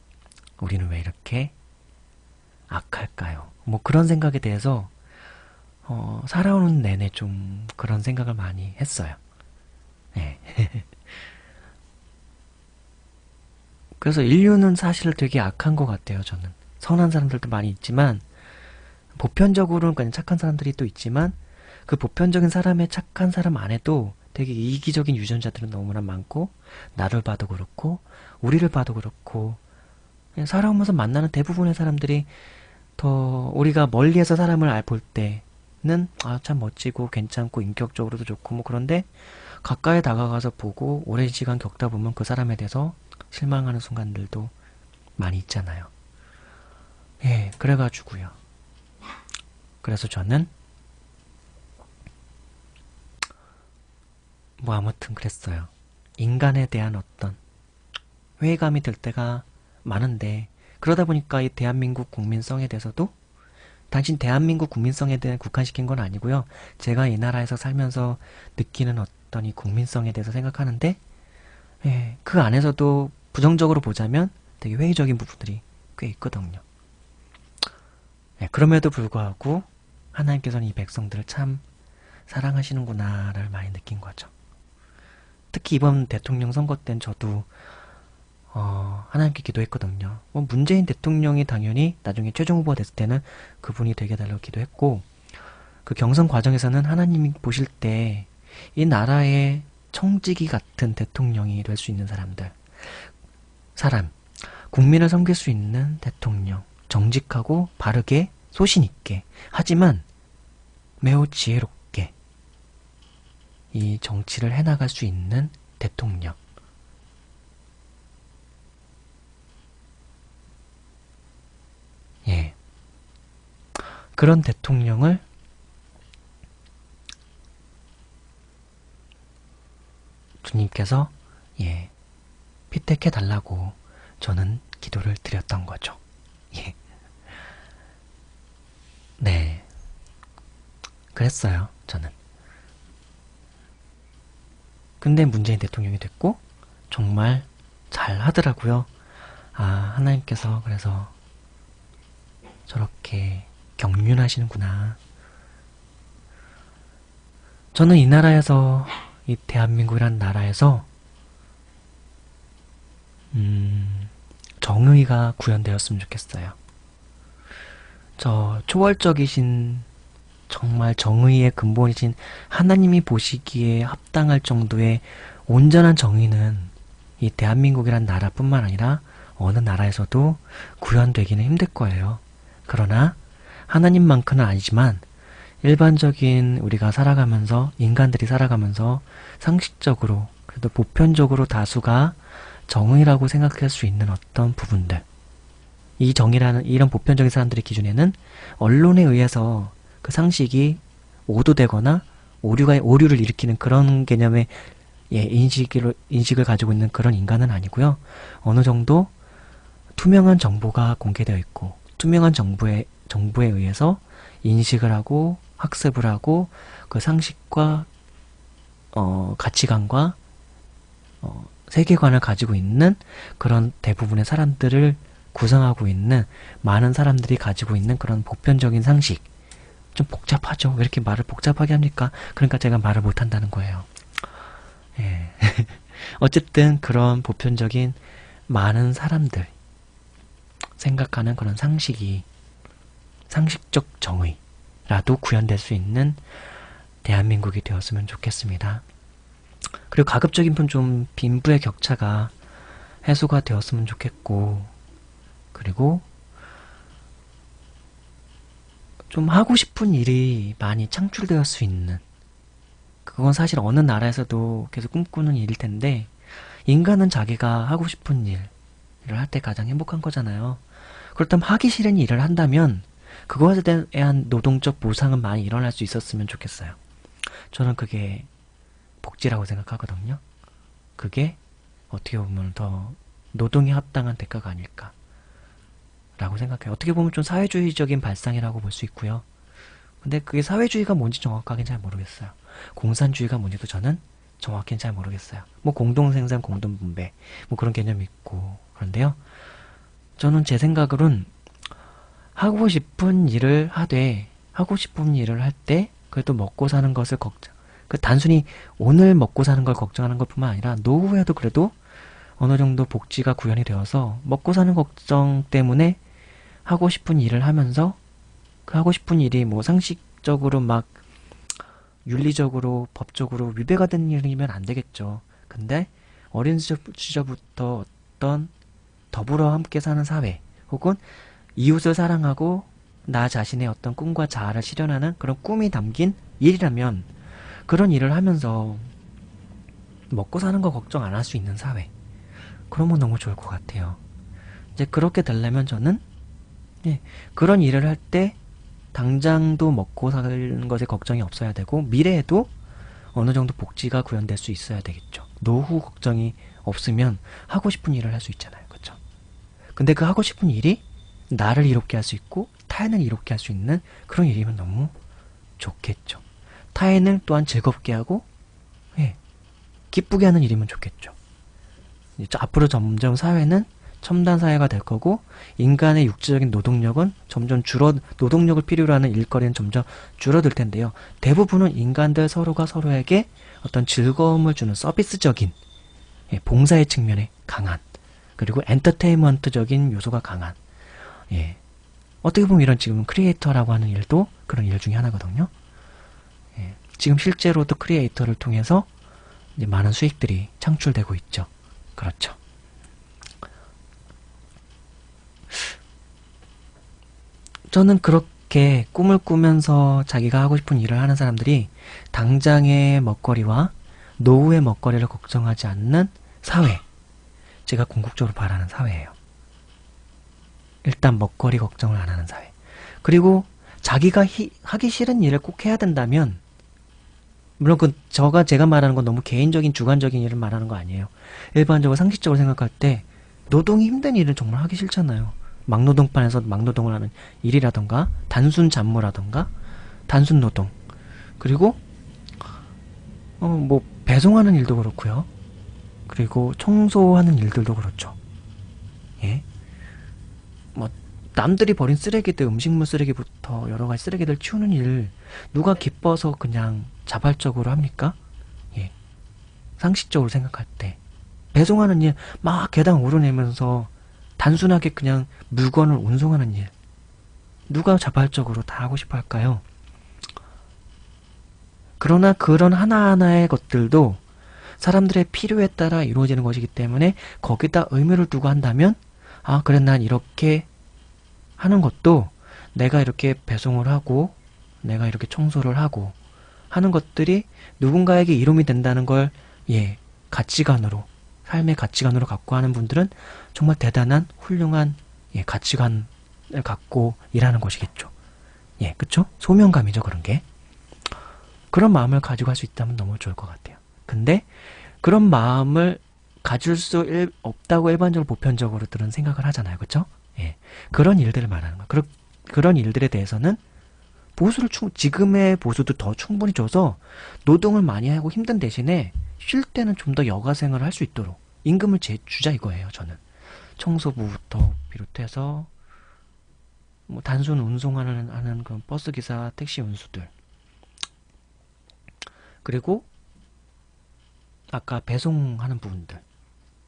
우리는 왜 이렇게 악할까요? 뭐 그런 생각에 대해서 살아오는 내내 좀 그런 생각을 많이 했어요. 네. 그래서 인류는 사실 되게 악한 것 같아요, 저는. 선한 사람들도 많이 있지만, 보편적으로는 그냥 착한 사람들이 또 있지만, 그 보편적인 사람의 착한 사람 안에도 되게 이기적인 유전자들은 너무나 많고, 나를 봐도 그렇고, 우리를 봐도 그렇고, 그냥 살아오면서 만나는 대부분의 사람들이 더 우리가 멀리에서 사람을 볼 때는 참 멋지고 괜찮고 인격적으로도 좋고 뭐 그런데 가까이 다가가서 보고 오랜 시간 겪다 보면 그 사람에 대해서 실망하는 순간들도 많이 있잖아요. 예, 그래가지고요. 그래서 저는 뭐 아무튼 그랬어요. 인간에 대한 어떤 회의감이 들 때가 많은데 그러다 보니까 이 대한민국 국민성에 대해서도 당신 대한민국 국민성에 대해 국한시킨 건 아니고요. 제가 이 나라에서 살면서 느끼는 어떤 이 국민성에 대해서 생각하는데 예, 그 안에서도 부정적으로 보자면 되게 회의적인 부분들이 꽤 있거든요. 예, 그럼에도 불구하고 하나님께서는 이 백성들을 참 사랑하시는구나를 많이 느낀 거죠. 특히 이번 대통령 선거 때는 저도 하나님께 기도했거든요. 문재인 대통령이 당연히 나중에 최종 후보가 됐을 때는 그분이 되게 달라고 기도했고 그 경선 과정에서는 하나님이 보실 때 이 나라의 청지기 같은 대통령이 될 수 있는 사람, 국민을 섬길 수 있는 대통령, 정직하고 바르게 소신 있게 하지만 매우 지혜롭게 이 정치를 해나갈 수 있는 대통령. 예. 그런 대통령을 주님께서 피택해 달라고 저는 기도를 드렸던 거죠. 예. 네. 그랬어요, 저는. 근데 문재인 대통령이 됐고 정말 잘 하더라고요. 아, 하나님께서 그래서 저렇게 경륜하시는구나. 저는 이 나라에서, 이 대한민국이란 나라에서 정의가 구현되었으면 좋겠어요. 저 초월적이신, 정말 정의의 근본이신 하나님이 보시기에 합당할 정도의 온전한 정의는 이 대한민국이란 나라뿐만 아니라 어느 나라에서도 구현되기는 힘들 거예요. 그러나 하나님만큼은 아니지만 일반적인 우리가 살아가면서, 인간들이 살아가면서 상식적으로, 그래도 보편적으로 다수가 정의라고 생각할 수 있는 어떤 부분들, 이 정의라는, 이런 보편적인 사람들의 기준에는 언론에 의해서 그 상식이 오도되거나 오류를 일으키는 그런 개념의 인식을 가지고 있는 그런 인간은 아니고요. 어느 정도 투명한 정보가 공개되어 있고, 투명한 정보에 의해서 인식을 하고 학습을 하고 그 상식과 가치관과 세계관을 가지고 있는 그런 대부분의 사람들을 구성하고 있는 많은 사람들이 가지고 있는 그런 보편적인 상식. 좀 복잡하죠. 왜 이렇게 말을 복잡하게 합니까? 그러니까 제가 말을 못한다는 거예요. 예. 어쨌든 그런 보편적인 많은 사람들 생각하는 그런 상식적 정의라도 구현될 수 있는 대한민국이 되었으면 좋겠습니다. 그리고 가급적이면 좀 빈부의 격차가 해소가 되었으면 좋겠고, 그리고 좀 하고 싶은 일이 많이 창출될 수 있는, 그건 사실 어느 나라에서도 계속 꿈꾸는 일일 텐데, 인간은 자기가 하고 싶은 일을 할 때 가장 행복한 거잖아요. 그렇다면 하기 싫은 일을 한다면 그것에 대한 노동적 보상은 많이 일어날 수 있었으면 좋겠어요. 저는 그게 복지라고 생각하거든요. 그게 어떻게 보면 더 노동에 합당한 대가가 아닐까 라고 생각해요. 어떻게 보면 좀 사회주의적인 발상이라고 볼 수 있고요. 근데 그게 사회주의가 뭔지 정확하게는 잘 모르겠어요. 공산주의가 뭔지도 저는 정확히는 잘 모르겠어요. 뭐 공동생산, 공동분배 뭐 그런 개념이 있고 그런데요. 저는 제 생각으로는 하고 싶은 일을 하되, 하고 싶은 일을 할 때 그래도 먹고 사는 것을 단순히 오늘 먹고 사는 걸 걱정하는 것뿐만 아니라 노후에도 그래도 어느 정도 복지가 구현이 되어서 먹고 사는 걱정 때문에 하고 싶은 일을 하면서 그 하고 싶은 일이 뭐 상식적으로 막 윤리적으로 법적으로 위배가 되는 일이면 안 되겠죠. 근데 어린 시절부터 어떤 더불어 함께 사는 사회, 혹은 이웃을 사랑하고 나 자신의 어떤 꿈과 자아를 실현하는 그런 꿈이 담긴 일이라면, 그런 일을 하면서 먹고 사는 거 걱정 안 할 수 있는 사회, 그러면 너무 좋을 것 같아요. 이제 그렇게 되려면 저는 그런 일을 할 때 당장도 먹고 사는 것에 걱정이 없어야 되고, 미래에도 어느 정도 복지가 구현될 수 있어야 되겠죠. 노후 걱정이 없으면 하고 싶은 일을 할 수 있잖아요. 그렇죠? 근데 그 하고 싶은 일이 나를 이롭게 할 수 있고 타인을 이롭게 할 수 있는 그런 일이면 너무 좋겠죠. 타인을 또한 즐겁게 하고 기쁘게 하는 일이면 좋겠죠. 앞으로 점점 사회는 첨단 사회가 될 거고, 인간의 육체적인 노동력은 점점 노동력을 필요로 하는 일거리는 점점 줄어들 텐데요. 대부분은 인간들 서로가 서로에게 어떤 즐거움을 주는 서비스적인 봉사의 측면에 강한, 그리고 엔터테인먼트적인 요소가 강한, 어떻게 보면 이런 지금 크리에이터라고 하는 일도 그런 일 중에 하나거든요. 지금 실제로도 크리에이터를 통해서 이제 많은 수익들이 창출되고 있죠. 그렇죠. 저는 그렇게 꿈을 꾸면서 자기가 하고 싶은 일을 하는 사람들이 당장의 먹거리와 노후의 먹거리를 걱정하지 않는 사회, 제가 궁극적으로 바라는 사회예요. 일단 먹거리 걱정을 안 하는 사회. 그리고 자기가 하기 싫은 일을 꼭 해야 된다면, 물론 제가 말하는 건 너무 개인적인 주관적인 일을 말하는 거 아니에요. 일반적으로 상식적으로 생각할 때 노동이 힘든 일은 정말 하기 싫잖아요. 막노동판에서 막노동을 하는 일이라던가 단순 잡무라던가 단순 노동, 그리고 뭐 배송하는 일도 그렇고요. 그리고 청소하는 일들도 그렇죠. 예. 뭐 남들이 버린 쓰레기들, 음식물 쓰레기부터 여러 가지 쓰레기들 치우는 일 누가 기뻐서 그냥 자발적으로 합니까? 예. 상식적으로 생각할 때 배송하는 일 막 계단 오르내면서 단순하게 그냥 물건을 운송하는 일 누가 자발적으로 다 하고 싶어 할까요? 그러나 그런 하나하나의 것들도 사람들의 필요에 따라 이루어지는 것이기 때문에 거기다 의미를 두고 한다면, 아 그래, 난 이렇게 하는 것도 내가 이렇게 배송을 하고 내가 이렇게 청소를 하고 하는 것들이 누군가에게 이름이 된다는 걸, 예, 가치관으로, 삶의 가치관으로 갖고 하는 분들은 정말 대단한 훌륭한, 예, 가치관을 갖고 일하는 것이겠죠. 예, 그쵸? 소명감이죠, 그런 게. 그런 마음을 가지고 할 수 있다면 너무 좋을 것 같아요. 근데 그런 마음을 가질 수 없다고 일반적으로 보편적으로들은 생각을 하잖아요. 그쵸? 예, 그런 일들을 말하는 거예요. 그런 일들에 대해서는 지금의 보수도 더 충분히 줘서 노동을 많이 하고 힘든 대신에 쉴 때는 좀 더 여가 생활을 할 수 있도록 임금을 주자 이거예요. 저는 청소부부터 비롯해서 뭐 단순 운송하는 그런 버스기사, 택시 운수들, 그리고 아까 배송하는 분들,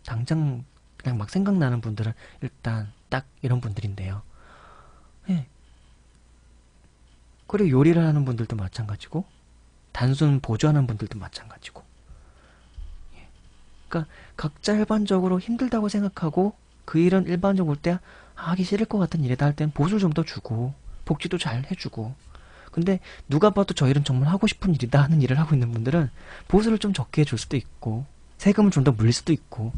당장 그냥 막 생각나는 분들은 일단 딱 이런 분들인데요. 예. 그리고 요리를 하는 분들도 마찬가지고 단순 보조하는 분들도 마찬가지고. 예. 그러니까 각자 일반적으로 힘들다고 생각하고 그 일은 일반적으로 볼 때 하기 싫을 것 같은 일이다 할 땐 보수를 좀 더 주고 복지도 잘 해주고, 근데 누가 봐도 저 일은 정말 하고 싶은 일이다 하는 일을 하고 있는 분들은 보수를 좀 적게 해줄 수도 있고 세금을 좀 더 물릴 수도 있고,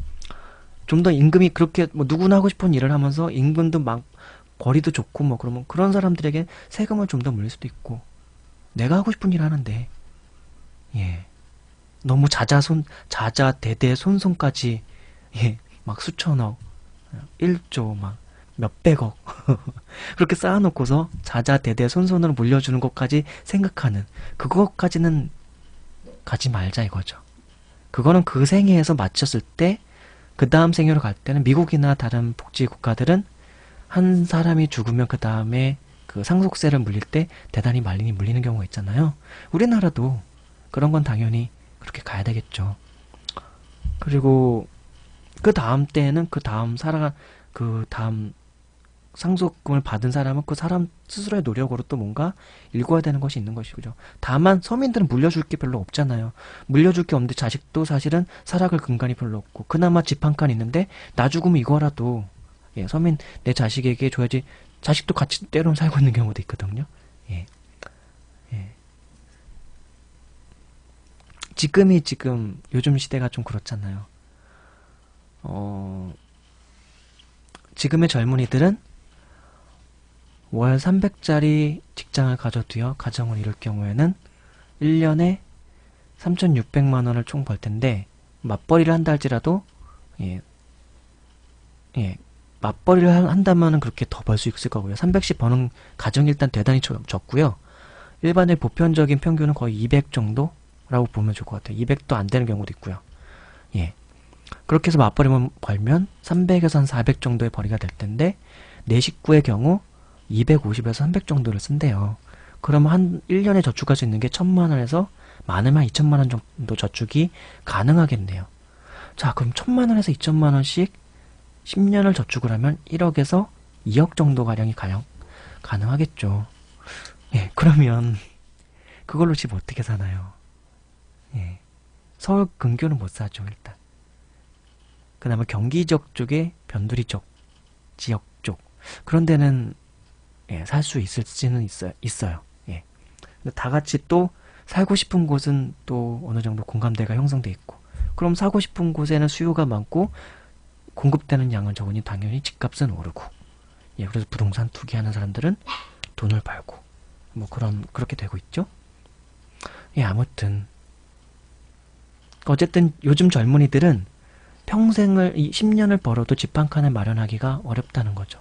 좀 더 임금이 그렇게 뭐 누구나 하고 싶은 일을 하면서 임금도 막 벌이도 좋고 뭐 그러면 그런 사람들에게 세금을 좀 더 물릴 수도 있고, 내가 하고 싶은 일 하는데, 예, 너무 자자대대손손까지, 예, 막 수천억, 1조 막 몇백억 그렇게 쌓아놓고서 자자대대손손으로 물려주는 것까지 생각하는, 그것까지는 가지 말자 이거죠. 그거는 그 생애에서 마쳤을 때 그 다음 생애로 갈 때는 미국이나 다른 복지 국가들은 한 사람이 죽으면 그 다음에 그 상속세를 물릴 때 대단히 많이 물리는 경우가 있잖아요. 우리나라도 그런 건 당연히 그렇게 가야 되겠죠. 그리고 그 다음 때에는 그 다음 상속금을 받은 사람은 그 사람 스스로의 노력으로 또 뭔가 일궈야 되는 것이 있는 것이죠. 다만 서민들은 물려줄 게 별로 없잖아요. 물려줄 게 없는데 자식도 사실은 살아갈 근간이 별로 없고 그나마 집 한 칸 있는데 나 죽으면 이거라도, 예, 서민 내 자식에게 줘야지. 자식도 같이 때론 살고 있는 경우도 있거든요. 예. 예. 지금 요즘 시대가 좀 그렇잖아요. 지금의 젊은이들은 월 300짜리 직장을 가져두어 가정을 이룰 경우에는 1년에 3,600만 원을 총 벌 텐데, 맞벌이를 한다 할지라도, 예, 예, 맞벌이를 한다면은 그렇게 더 벌 수 있을 거고요. 300씩 버는 가정이 일단 대단히 적고요. 일반의 보편적인 평균은 거의 200 정도라고 보면 좋을 것 같아요. 200도 안 되는 경우도 있고요. 예. 그렇게 해서 맞벌이만 벌면 300에서 한 400 정도의 벌이가 될 텐데, 내 식구의 경우 250에서 300 정도를 쓴대요. 그러면 한 1년에 저축할 수 있는 게 1,000만 원에서 많으면 2,000만 원 정도 저축이 가능하겠네요. 자, 그럼 1,000만 원에서 2,000만 원씩 10년을 저축을 하면 1억에서 2억 정도 가량이 가능하겠죠. 예, 그러면 그걸로 집 어떻게 사나요? 예, 서울 근교는 못 사죠, 일단. 그나마 경기 지역 쪽에 변두리 쪽, 지역 쪽, 그런 데는, 예, 살 수 있을지는 있어요. 예. 근데 다 같이 또 살고 싶은 곳은 또 어느 정도 공감대가 형성돼 있고, 그럼 사고 싶은 곳에는 수요가 많고 공급되는 양은 적으니 당연히 집값은 오르고, 예, 그래서 부동산 투기하는 사람들은 돈을 벌고, 뭐 그렇게 되고 있죠. 예, 아무튼 어쨌든 요즘 젊은이들은 평생을 이 10년을 벌어도 집 한 칸을 마련하기가 어렵다는 거죠.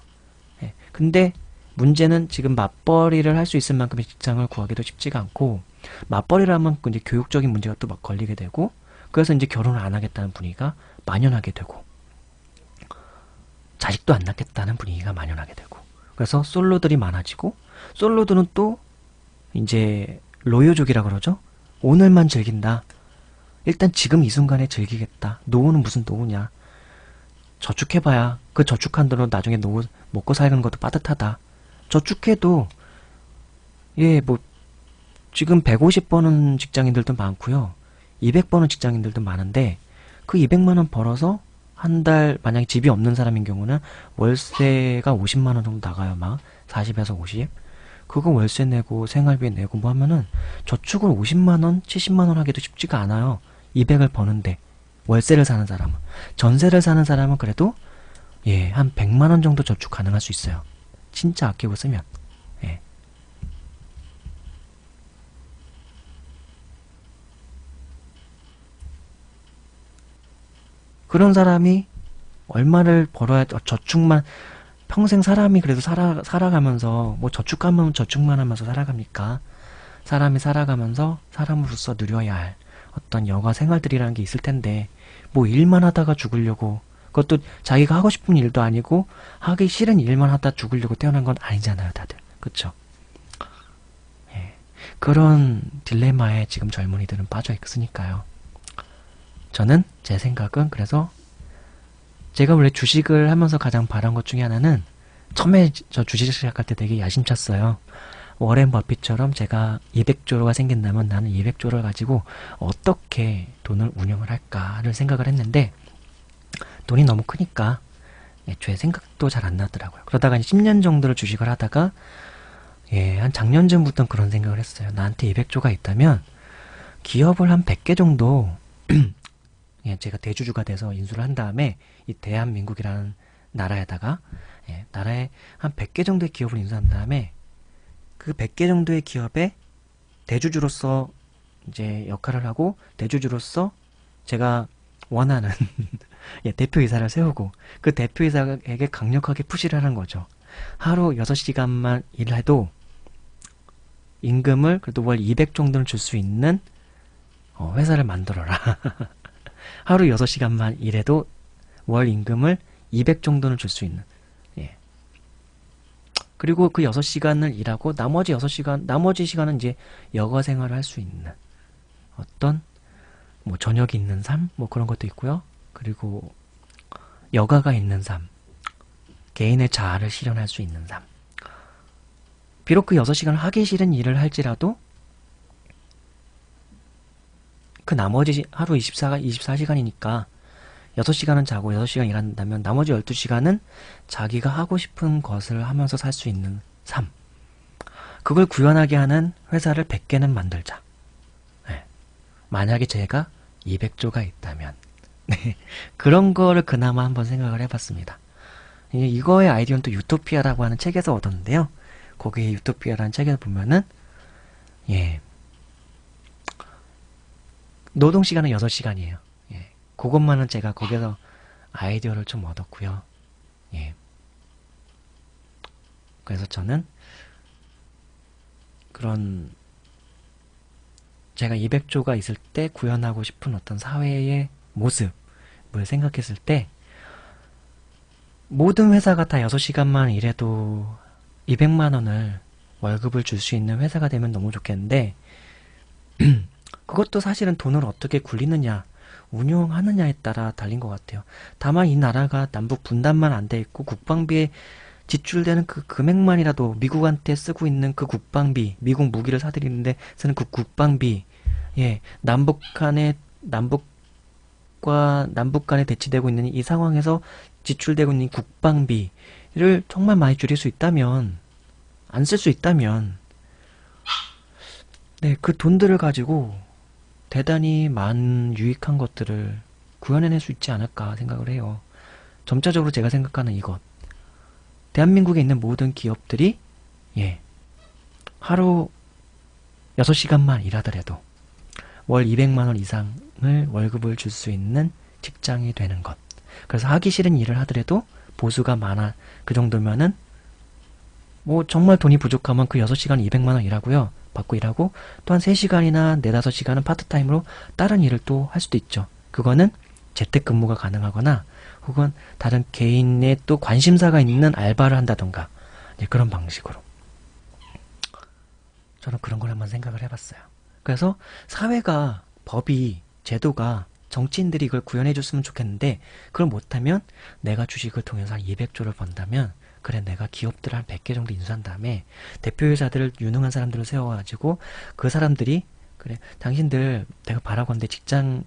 예, 근데 문제는 지금 맞벌이를 할 수 있을 만큼의 직장을 구하기도 쉽지가 않고, 맞벌이를 하면 이제 교육적인 문제가 또 막 걸리게 되고, 그래서 이제 결혼을 안 하겠다는 분위기가 만연하게 되고, 자식도 안 낳겠다는 분위기가 만연하게 되고, 그래서 솔로들이 많아지고, 솔로들은 또 이제 로요족이라 그러죠. 오늘만 즐긴다. 일단 지금 이 순간에 즐기겠다. 노후는 무슨 노후냐. 저축해봐야 그 저축한 돈으로 나중에 노후 먹고 살는 것도 빠듯하다. 저축해도 예, 뭐 지금 150 버는 직장인들도 많고요. 200 버는 직장인들도 많은데, 그 200만 원 벌어서 한 달 만약에 집이 없는 사람인 경우는 월세가 50만 원 정도 나가요. 막 40에서 50. 그거 월세 내고 생활비 내고 뭐 하면은 저축을 50만 원, 70만 원 하기도 쉽지가 않아요. 200을 버는데 월세를 사는 사람은. 전세를 사는 사람은 그래도 예, 한 100만 원 정도 저축 가능할 수 있어요. 진짜 아끼고 쓰면. 예. 그런 사람이 얼마를 벌어야 저축만 평생 사람이 그래도 살아가면서 뭐 저축하면 저축만 하면서 살아갑니까? 사람이 살아가면서 사람으로서 누려야 할 어떤 여가 생활들이라는 게 있을 텐데, 뭐 일만 하다가 죽으려고, 그것도 자기가 하고 싶은 일도 아니고 하기 싫은 일만 하다 죽으려고 태어난 건 아니잖아요, 다들. 그쵸? 예. 그런 딜레마에 지금 젊은이들은 빠져 있으니까요. 저는 제 생각은 그래서 제가 원래 주식을 하면서 가장 바란 것 중에 하나는, 처음에 저 주식 시작할 때 되게 야심쳤어요. 워렌 버핏처럼 제가 200조가 생긴다면 나는 200조를 가지고 어떻게 돈을 운영을 할까를 생각을 했는데, 돈이 너무 크니까 애초에 생각도 잘 안 나더라고요. 그러다가 10년 정도를 주식을 하다가 예, 한 작년쯤부터 그런 생각을 했어요. 나한테 200조가 있다면 기업을 한 100개 정도 예, 제가 대주주가 돼서 인수를 한 다음에 이 대한민국이라는 나라에다가 예, 나라에 한 100개 정도의 기업을 인수한 다음에 그 100개 정도의 기업에 대주주로서 이제 역할을 하고, 대주주로서 제가 원하는 예, 대표이사를 세우고, 그 대표이사에게 강력하게 푸시를 하는 거죠. 하루 6시간만 일해도 임금을 그래도 월 200 정도는 줄 수 있는 회사를 만들어라. 하루 6시간만 일해도 월 임금을 200 정도는 줄 수 있는. 예. 그리고 그 6시간을 일하고 나머지 시간은 이제 여가 생활을 할 수 있는 어떤 뭐 저녁이 있는 삶, 뭐 그런 것도 있고요. 그리고 여가가 있는 삶, 개인의 자아를 실현할 수 있는 삶. 비록 그 6시간을 하기 싫은 일을 할지라도 그 나머지 하루 24시간이니까 6시간은 자고 6시간 일한다면 나머지 12시간은 자기가 하고 싶은 것을 하면서 살 수 있는 삶. 그걸 구현하게 하는 회사를 100개는 만들자. 네. 만약에 제가 200조가 있다면 네. 그런 거를 그나마 한번 생각을 해봤습니다. 이거의 아이디어는 또 유토피아라고 하는 책에서 얻었는데요. 거기에 유토피아라는 책에서 보면은 예, 노동시간은 6시간이에요. 예. 그것만은 제가 거기서 아이디어를 좀 얻었고요. 예. 그래서 저는 그런 제가 200조가 있을 때 구현하고 싶은 어떤 사회의 모습을 생각했을 때, 모든 회사가 다 6시간만 일해도 200만 원을 월급을 줄 수 있는 회사가 되면 너무 좋겠는데, 그것도 사실은 돈을 어떻게 굴리느냐, 운용하느냐에 따라 달린 것 같아요. 다만 이 나라가 남북 분단만 안 돼 있고 국방비에 지출되는 그 금액만이라도, 미국한테 쓰고 있는 그 국방비, 미국 무기를 사들이는데 쓰는 그 국방비, 예, 남북 간에 대치되고 있는 이 상황에서 지출되고 있는 국방비를 정말 많이 줄일 수 있다면, 안 쓸 수 있다면, 네, 그 돈들을 가지고 대단히 많은 유익한 것들을 구현해낼 수 있지 않을까 생각을 해요. 점차적으로 제가 생각하는 이것, 대한민국에 있는 모든 기업들이 예, 하루 6시간만 일하더라도 월 200만 원 이상을 월급을 줄 수 있는 직장이 되는 것. 그래서 하기 싫은 일을 하더라도 보수가 많아. 그 정도면은 뭐 정말 돈이 부족하면 그 6시간 200만 원 일하고요. 받고 일하고 또 한 3시간이나 4, 5시간은 파트타임으로 다른 일을 또 할 수도 있죠. 그거는 재택근무가 가능하거나 혹은 다른 개인의 또 관심사가 있는 알바를 한다던가 그런 방식으로. 저는 그런 걸 한번 생각을 해봤어요. 그래서 사회가, 법이, 제도가 정치인들이 이걸 구현해 줬으면 좋겠는데 그걸 못하면 내가 주식을 통해서 한 200조를 번다면 그래 내가 기업들을 한 100개 정도 인수한 다음에 대표이사들을 유능한 사람들을 세워가지고 그 사람들이 그래 당신들 내가 바라건대 직장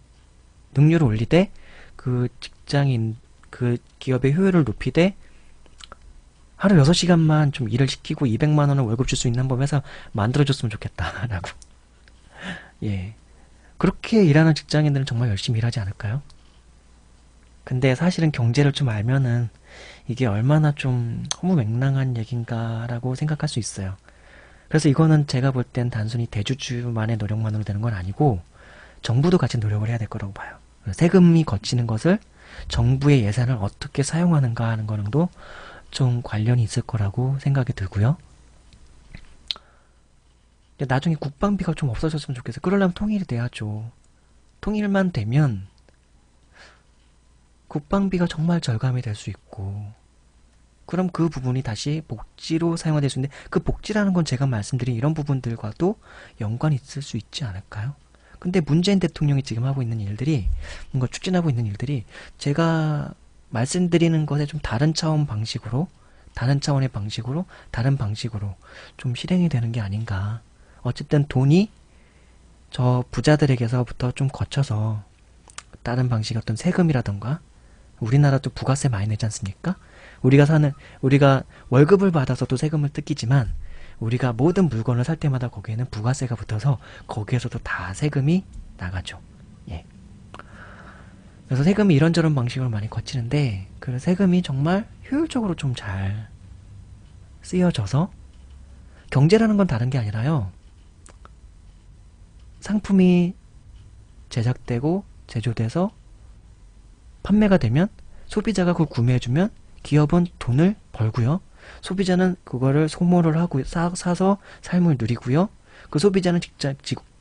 능률을 올리되 그 직장인 그 기업의 효율을 높이되 하루 6시간만 좀 일을 시키고 200만 원을 월급 줄 수 있는 법에서 만들어줬으면 좋겠다라고. 예. 그렇게 일하는 직장인들은 정말 열심히 일하지 않을까요? 근데 사실은 경제를 좀 알면은 이게 얼마나 좀 허무맹랑한 얘긴가라고 생각할 수 있어요. 그래서 이거는 제가 볼 땐 단순히 대주주만의 노력만으로 되는 건 아니고 정부도 같이 노력을 해야 될 거라고 봐요. 세금이 거치는 것을 정부의 예산을 어떻게 사용하는가 하는 거랑도 좀 관련이 있을 거라고 생각이 들고요. 나중에 국방비가 좀 없어졌으면 좋겠어요. 그러려면 통일이 돼야죠. 통일만 되면 국방비가 정말 절감이 될 수 있고 그럼 그 부분이 다시 복지로 사용이 될 수 있는데 그 복지라는 건 제가 말씀드린 이런 부분들과도 연관이 있을 수 있지 않을까요? 근데 문재인 대통령이 지금 하고 있는 일들이 뭔가 추진하고 있는 일들이 제가 말씀드리는 것에 좀 다른 차원 방식으로 다른 차원의 방식으로 다른 방식으로 좀 실행이 되는 게 아닌가. 어쨌든 돈이 저 부자들에게서부터 좀 거쳐서 다른 방식의 어떤 세금이라던가 우리나라도 부가세 많이 내지 않습니까? 우리가 월급을 받아서도 세금을 뜯기지만 우리가 모든 물건을 살 때마다 거기에는 부가세가 붙어서 거기에서도 다 세금이 나가죠. 예. 그래서 세금이 이런저런 방식으로 많이 거치는데 그 세금이 정말 효율적으로 좀 잘 쓰여져서 경제라는 건 다른 게 아니라요. 상품이 제작되고 제조돼서 판매가 되면 소비자가 그걸 구매해주면 기업은 돈을 벌고요. 소비자는 그거를 소모를 하고 사서 삶을 누리고요. 그 소비자는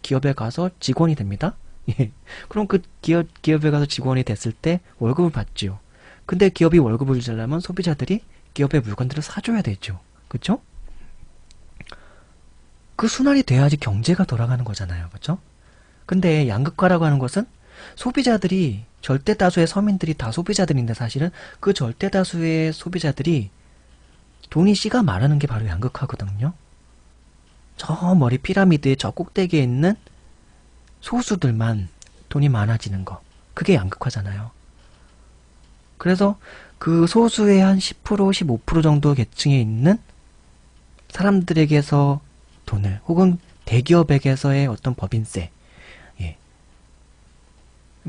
기업에 가서 직원이 됩니다. 예. 그럼 그 기업에 가서 직원이 됐을 때 월급을 받지요. 근데 기업이 월급을 주려면 소비자들이 기업의 물건들을 사줘야 되죠. 그쵸? 그 순환이 돼야지 경제가 돌아가는 거잖아요. 그쵸? 근데 양극화라고 하는 것은 소비자들이 절대 다수의 서민들이 다 소비자들인데 사실은 그 절대 다수의 소비자들이 돈이 씨가 마르는 게 바로 양극화거든요. 저 머리 피라미드의 저 꼭대기에 있는 소수들만 돈이 많아지는 거. 그게 양극화잖아요. 그래서 그 소수의 한 10%, 15% 정도 계층에 있는 사람들에게서 돈을 혹은 대기업에게서의 어떤 법인세, 예.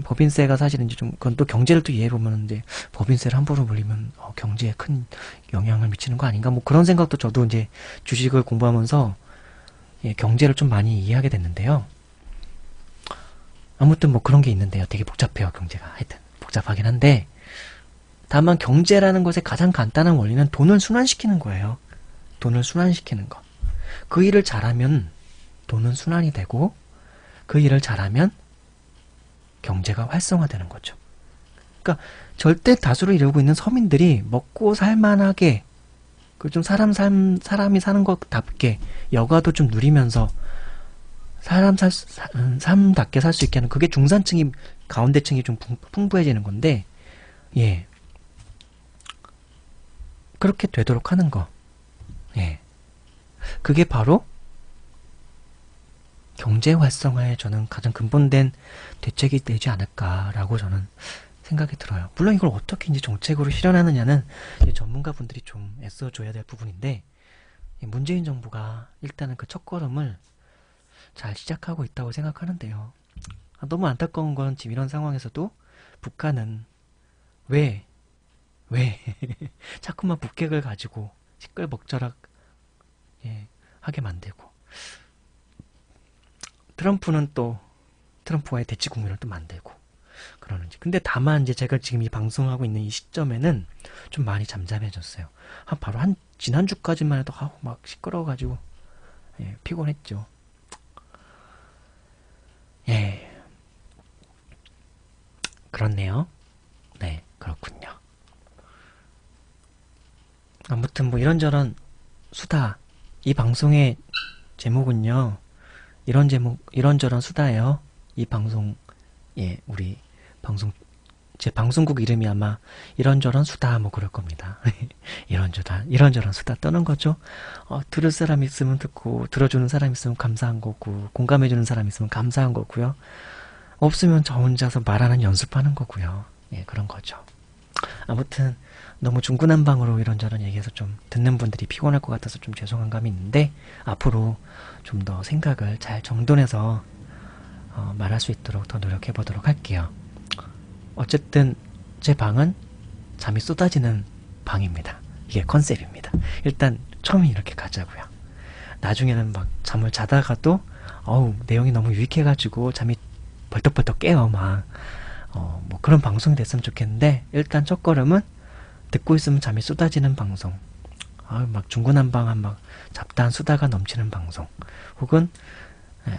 법인세가 사실은 이제 좀 그건 또 경제를 또 이해해 보면 이제 법인세를 함부로 물리면 경제에 큰 영향을 미치는 거 아닌가 뭐 그런 생각도 저도 이제 주식을 공부하면서 예, 경제를 좀 많이 이해하게 됐는데요. 아무튼 뭐 그런 게 있는데요. 되게 복잡해요 경제가. 하여튼 복잡하긴 한데 다만 경제라는 것의 가장 간단한 원리는 돈을 순환시키는 거예요. 돈을 순환시키는 거. 그 일을 잘하면 돈은 순환이 되고 그 일을 잘하면 경제가 활성화되는 거죠. 그러니까 절대 다수를 이루고 있는 서민들이 먹고 살만하게 그 좀 사람이 사는 것답게 여가도 좀 누리면서 삶답게 살 수 있게 하는 그게 중산층이 가운데층이 좀 풍부해지는 건데 예 그렇게 되도록 하는 거 예 그게 바로 경제 활성화에 저는 가장 근본된 대책이 되지 않을까라고 저는 생각이 들어요. 물론 이걸 어떻게 이제 정책으로 실현하느냐는 전문가분들이 좀 애써줘야 될 부분인데 문재인 정부가 일단은 그 첫걸음을 잘 시작하고 있다고 생각하는데요. 너무 안타까운 건 지금 이런 상황에서도 북한은 왜 자꾸만 북핵을 가지고 시끌벅적하게 하게 만들고 트럼프는 또 트럼프와의 대치 국면을 또 만들고 그러는지. 근데 다만 이제 제가 지금 이 방송하고 있는 이 시점에는 좀 많이 잠잠해졌어요. 바로 지난주까지만 해도 막 시끄러워가지고 예, 피곤했죠. 예, 그렇네요. 네, 그렇군요. 아무튼 뭐 이런저런 수다. 이 방송의 제목은요. 이런저런 수다예요. 이 방송, 예, 우리 방송, 제 방송국 이름이 아마 이런저런 수다 뭐 그럴 겁니다. 이런저런 수다 떠는 거죠. 들을 사람 있으면 듣고, 들어주는 사람 있으면 감사한 거고, 공감해주는 사람 있으면 감사한 거고요. 없으면 저 혼자서 말하는 연습하는 거고요. 예, 그런 거죠. 아무튼 너무 중구난방으로 이런저런 얘기해서 좀 듣는 분들이 피곤할 것 같아서 좀 죄송한 감이 있는데 앞으로 좀 더 생각을 잘 정돈해서 말할 수 있도록 더 노력해 보도록 할게요. 어쨌든 제 방은 잠이 쏟아지는 방입니다. 이게 컨셉입니다. 일단 처음에 이렇게 가자고요. 나중에는 막 잠을 자다가도 내용이 너무 유익해가지고 잠이 벌떡벌떡 깨요. 뭐 그런 방송이 됐으면 좋겠는데 일단 첫걸음은 듣고 있으면 잠이 쏟아지는 방송, 막 중구난방한 막 잡다한 수다가 넘치는 방송, 혹은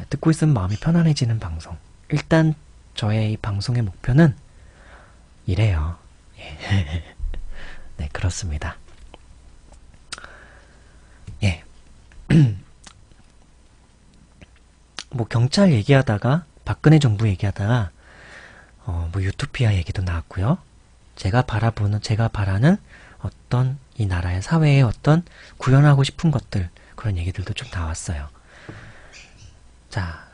듣고 있으면 마음이 편안해지는 방송. 일단 저의 이 방송의 목표는 이래요. 예. 네, 그렇습니다. 예. 뭐 경찰 얘기하다가 박근혜 정부 얘기하다가 뭐 유토피아 얘기도 나왔고요. 제가 바라는 어떤 이 나라의 사회의 어떤 구현하고 싶은 것들, 그런 얘기들도 좀 나왔어요. 자,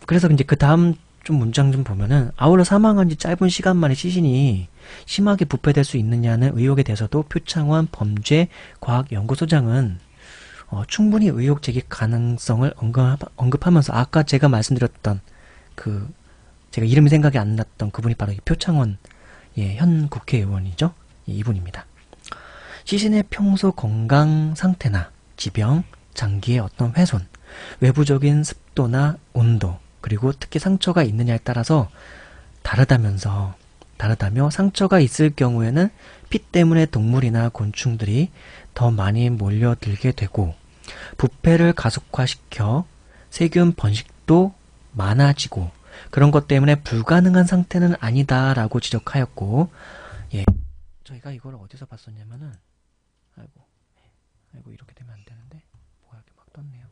그래서 이제 그 다음 좀 문장 좀 보면은 아울러 사망한 지 짧은 시간 만에 시신이 심하게 부패될 수 있느냐는 의혹에 대해서도 표창원 범죄과학연구소장은 충분히 의혹 제기 가능성을 언급하면서 아까 제가 말씀드렸던 제가 이름이 생각이 안 났던 그분이 바로 이 표창원 현 국회의원이죠. 이분입니다. 시신의 평소 건강 상태나 지병, 장기의 어떤 훼손, 외부적인 습도나 온도, 그리고 특히 상처가 있느냐에 따라서 다르다며 상처가 있을 경우에는 피 때문에 동물이나 곤충들이 더 많이 몰려들게 되고 부패를 가속화시켜 세균 번식도 많아지고 그런 것 때문에 불가능한 상태는 아니다라고 지적하였고, 예, 저희가 이걸 어디서 봤었냐면은, 아이고 이렇게 되면 안 되는데 뭐가 이렇게 막 떴네요.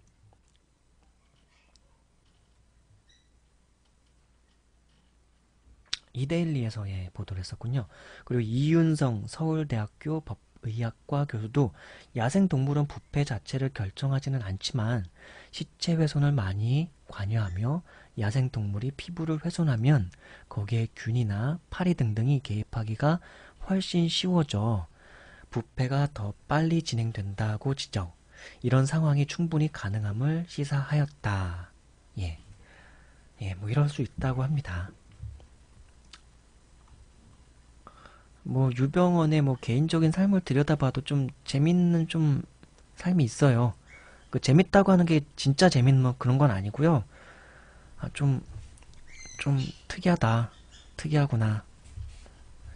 이데일리에서 보도를 했었군요. 그리고 이윤성 서울대학교 법의학과 교수도 야생동물은 부패 자체를 결정하지는 않지만 시체 훼손을 많이 관여하며 야생동물이 피부를 훼손하면 거기에 균이나 파리 등등이 개입하기가 훨씬 쉬워져 부패가 더 빨리 진행된다고 지적. 이런 상황이 충분히 가능함을 시사하였다. 예, 뭐 이럴 수 있다고 합니다. 뭐 유병원의 뭐 개인적인 삶을 들여다봐도 좀 재밌는 좀 삶이 있어요. 그 재밌다고 하는 게 진짜 재밌는 뭐 그런 건 아니고요. 좀 특이하구나.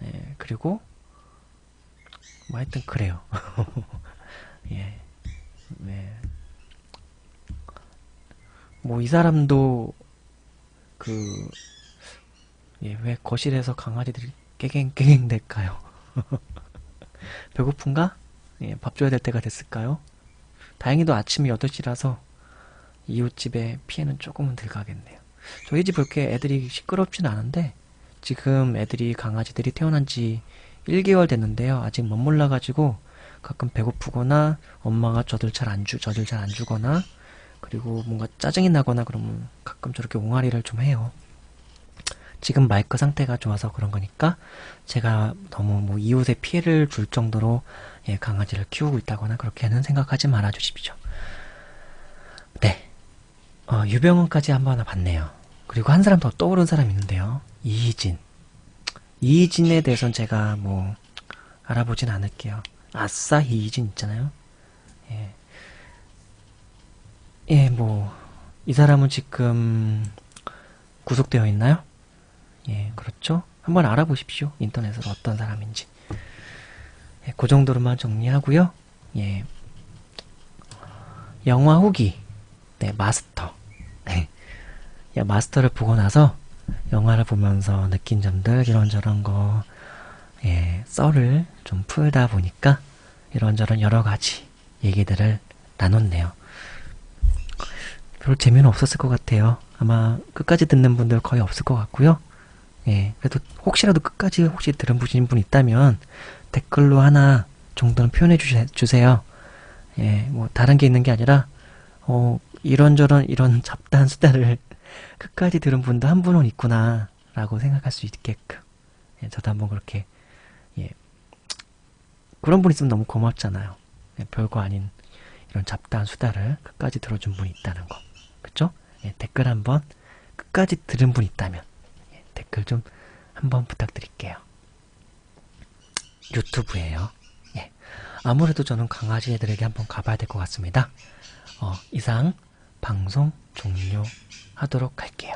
예, 그리고 뭐 하여튼 그래요. 예, 네. 뭐 이 사람도 왜 거실에서 강아지들이 깨갱깨갱 될까요? 배고픈가? 예, 밥 줘야 될 때가 됐을까요? 다행히도 아침 8시라서 이웃집에 피해는 조금은 덜 가겠네요. 저희 집 그렇게 애들이 시끄럽진 않은데 지금 강아지들이 태어난 지 1개월 됐는데요. 아직 못 몰라가지고 가끔 배고프거나 엄마가 저들 잘 안 주거나 그리고 뭔가 짜증이 나거나 그러면 가끔 저렇게 옹알이를 좀 해요. 지금 마이크 상태가 좋아서 그런 거니까 제가 너무 뭐 이웃에 피해를 줄 정도로 강아지를 키우고 있다거나 그렇게는 생각하지 말아 주십시오. 네. 유병원까지 한번 봤네요. 그리고 한 사람 더 떠오른 사람이 있는데요. 이희진에 대해서는 제가 뭐 알아보진 않을게요. 아싸 이희진 있잖아요. 예. 예, 이 사람은 지금 구속되어 있나요? 예, 그렇죠. 한번 알아보십시오. 인터넷으로 어떤 사람인지. 예, 그 정도로만 정리하고요. 예, 영화 후기. 네, 마스터. 네, 야, 마스터를 보고 나서 영화를 보면서 느낀 점들 이런저런 거, 예, 썰을 좀 풀다 보니까 이런저런 여러 가지 얘기들을 나눴네요. 별 재미는 없었을 것 같아요. 아마 끝까지 듣는 분들 거의 없을 것 같고요. 예, 그래도 혹시라도 끝까지 혹시 들어보신 분 있다면 댓글로 하나 정도는 표현해 주세요. 예, 다른 게 있는 게 아니라 이런저런 이런 잡다한 수다를 끝까지 들은 분도 한 분은 있구나 라고 생각할 수 있게끔, 예, 저도 한번 그렇게, 예, 그런 분 있으면 너무 고맙잖아요. 예, 별거 아닌 이런 잡다한 수다를 끝까지 들어준 분이 있다는 거, 그쵸? 예, 댓글 한번 끝까지 들은 분 있다면, 예, 댓글 좀 한번 부탁드릴게요. 유튜브에요. 예, 아무래도 저는 강아지 애들에게 한번 가봐야 될 것 같습니다. 이상 방송 종료하도록 할게요.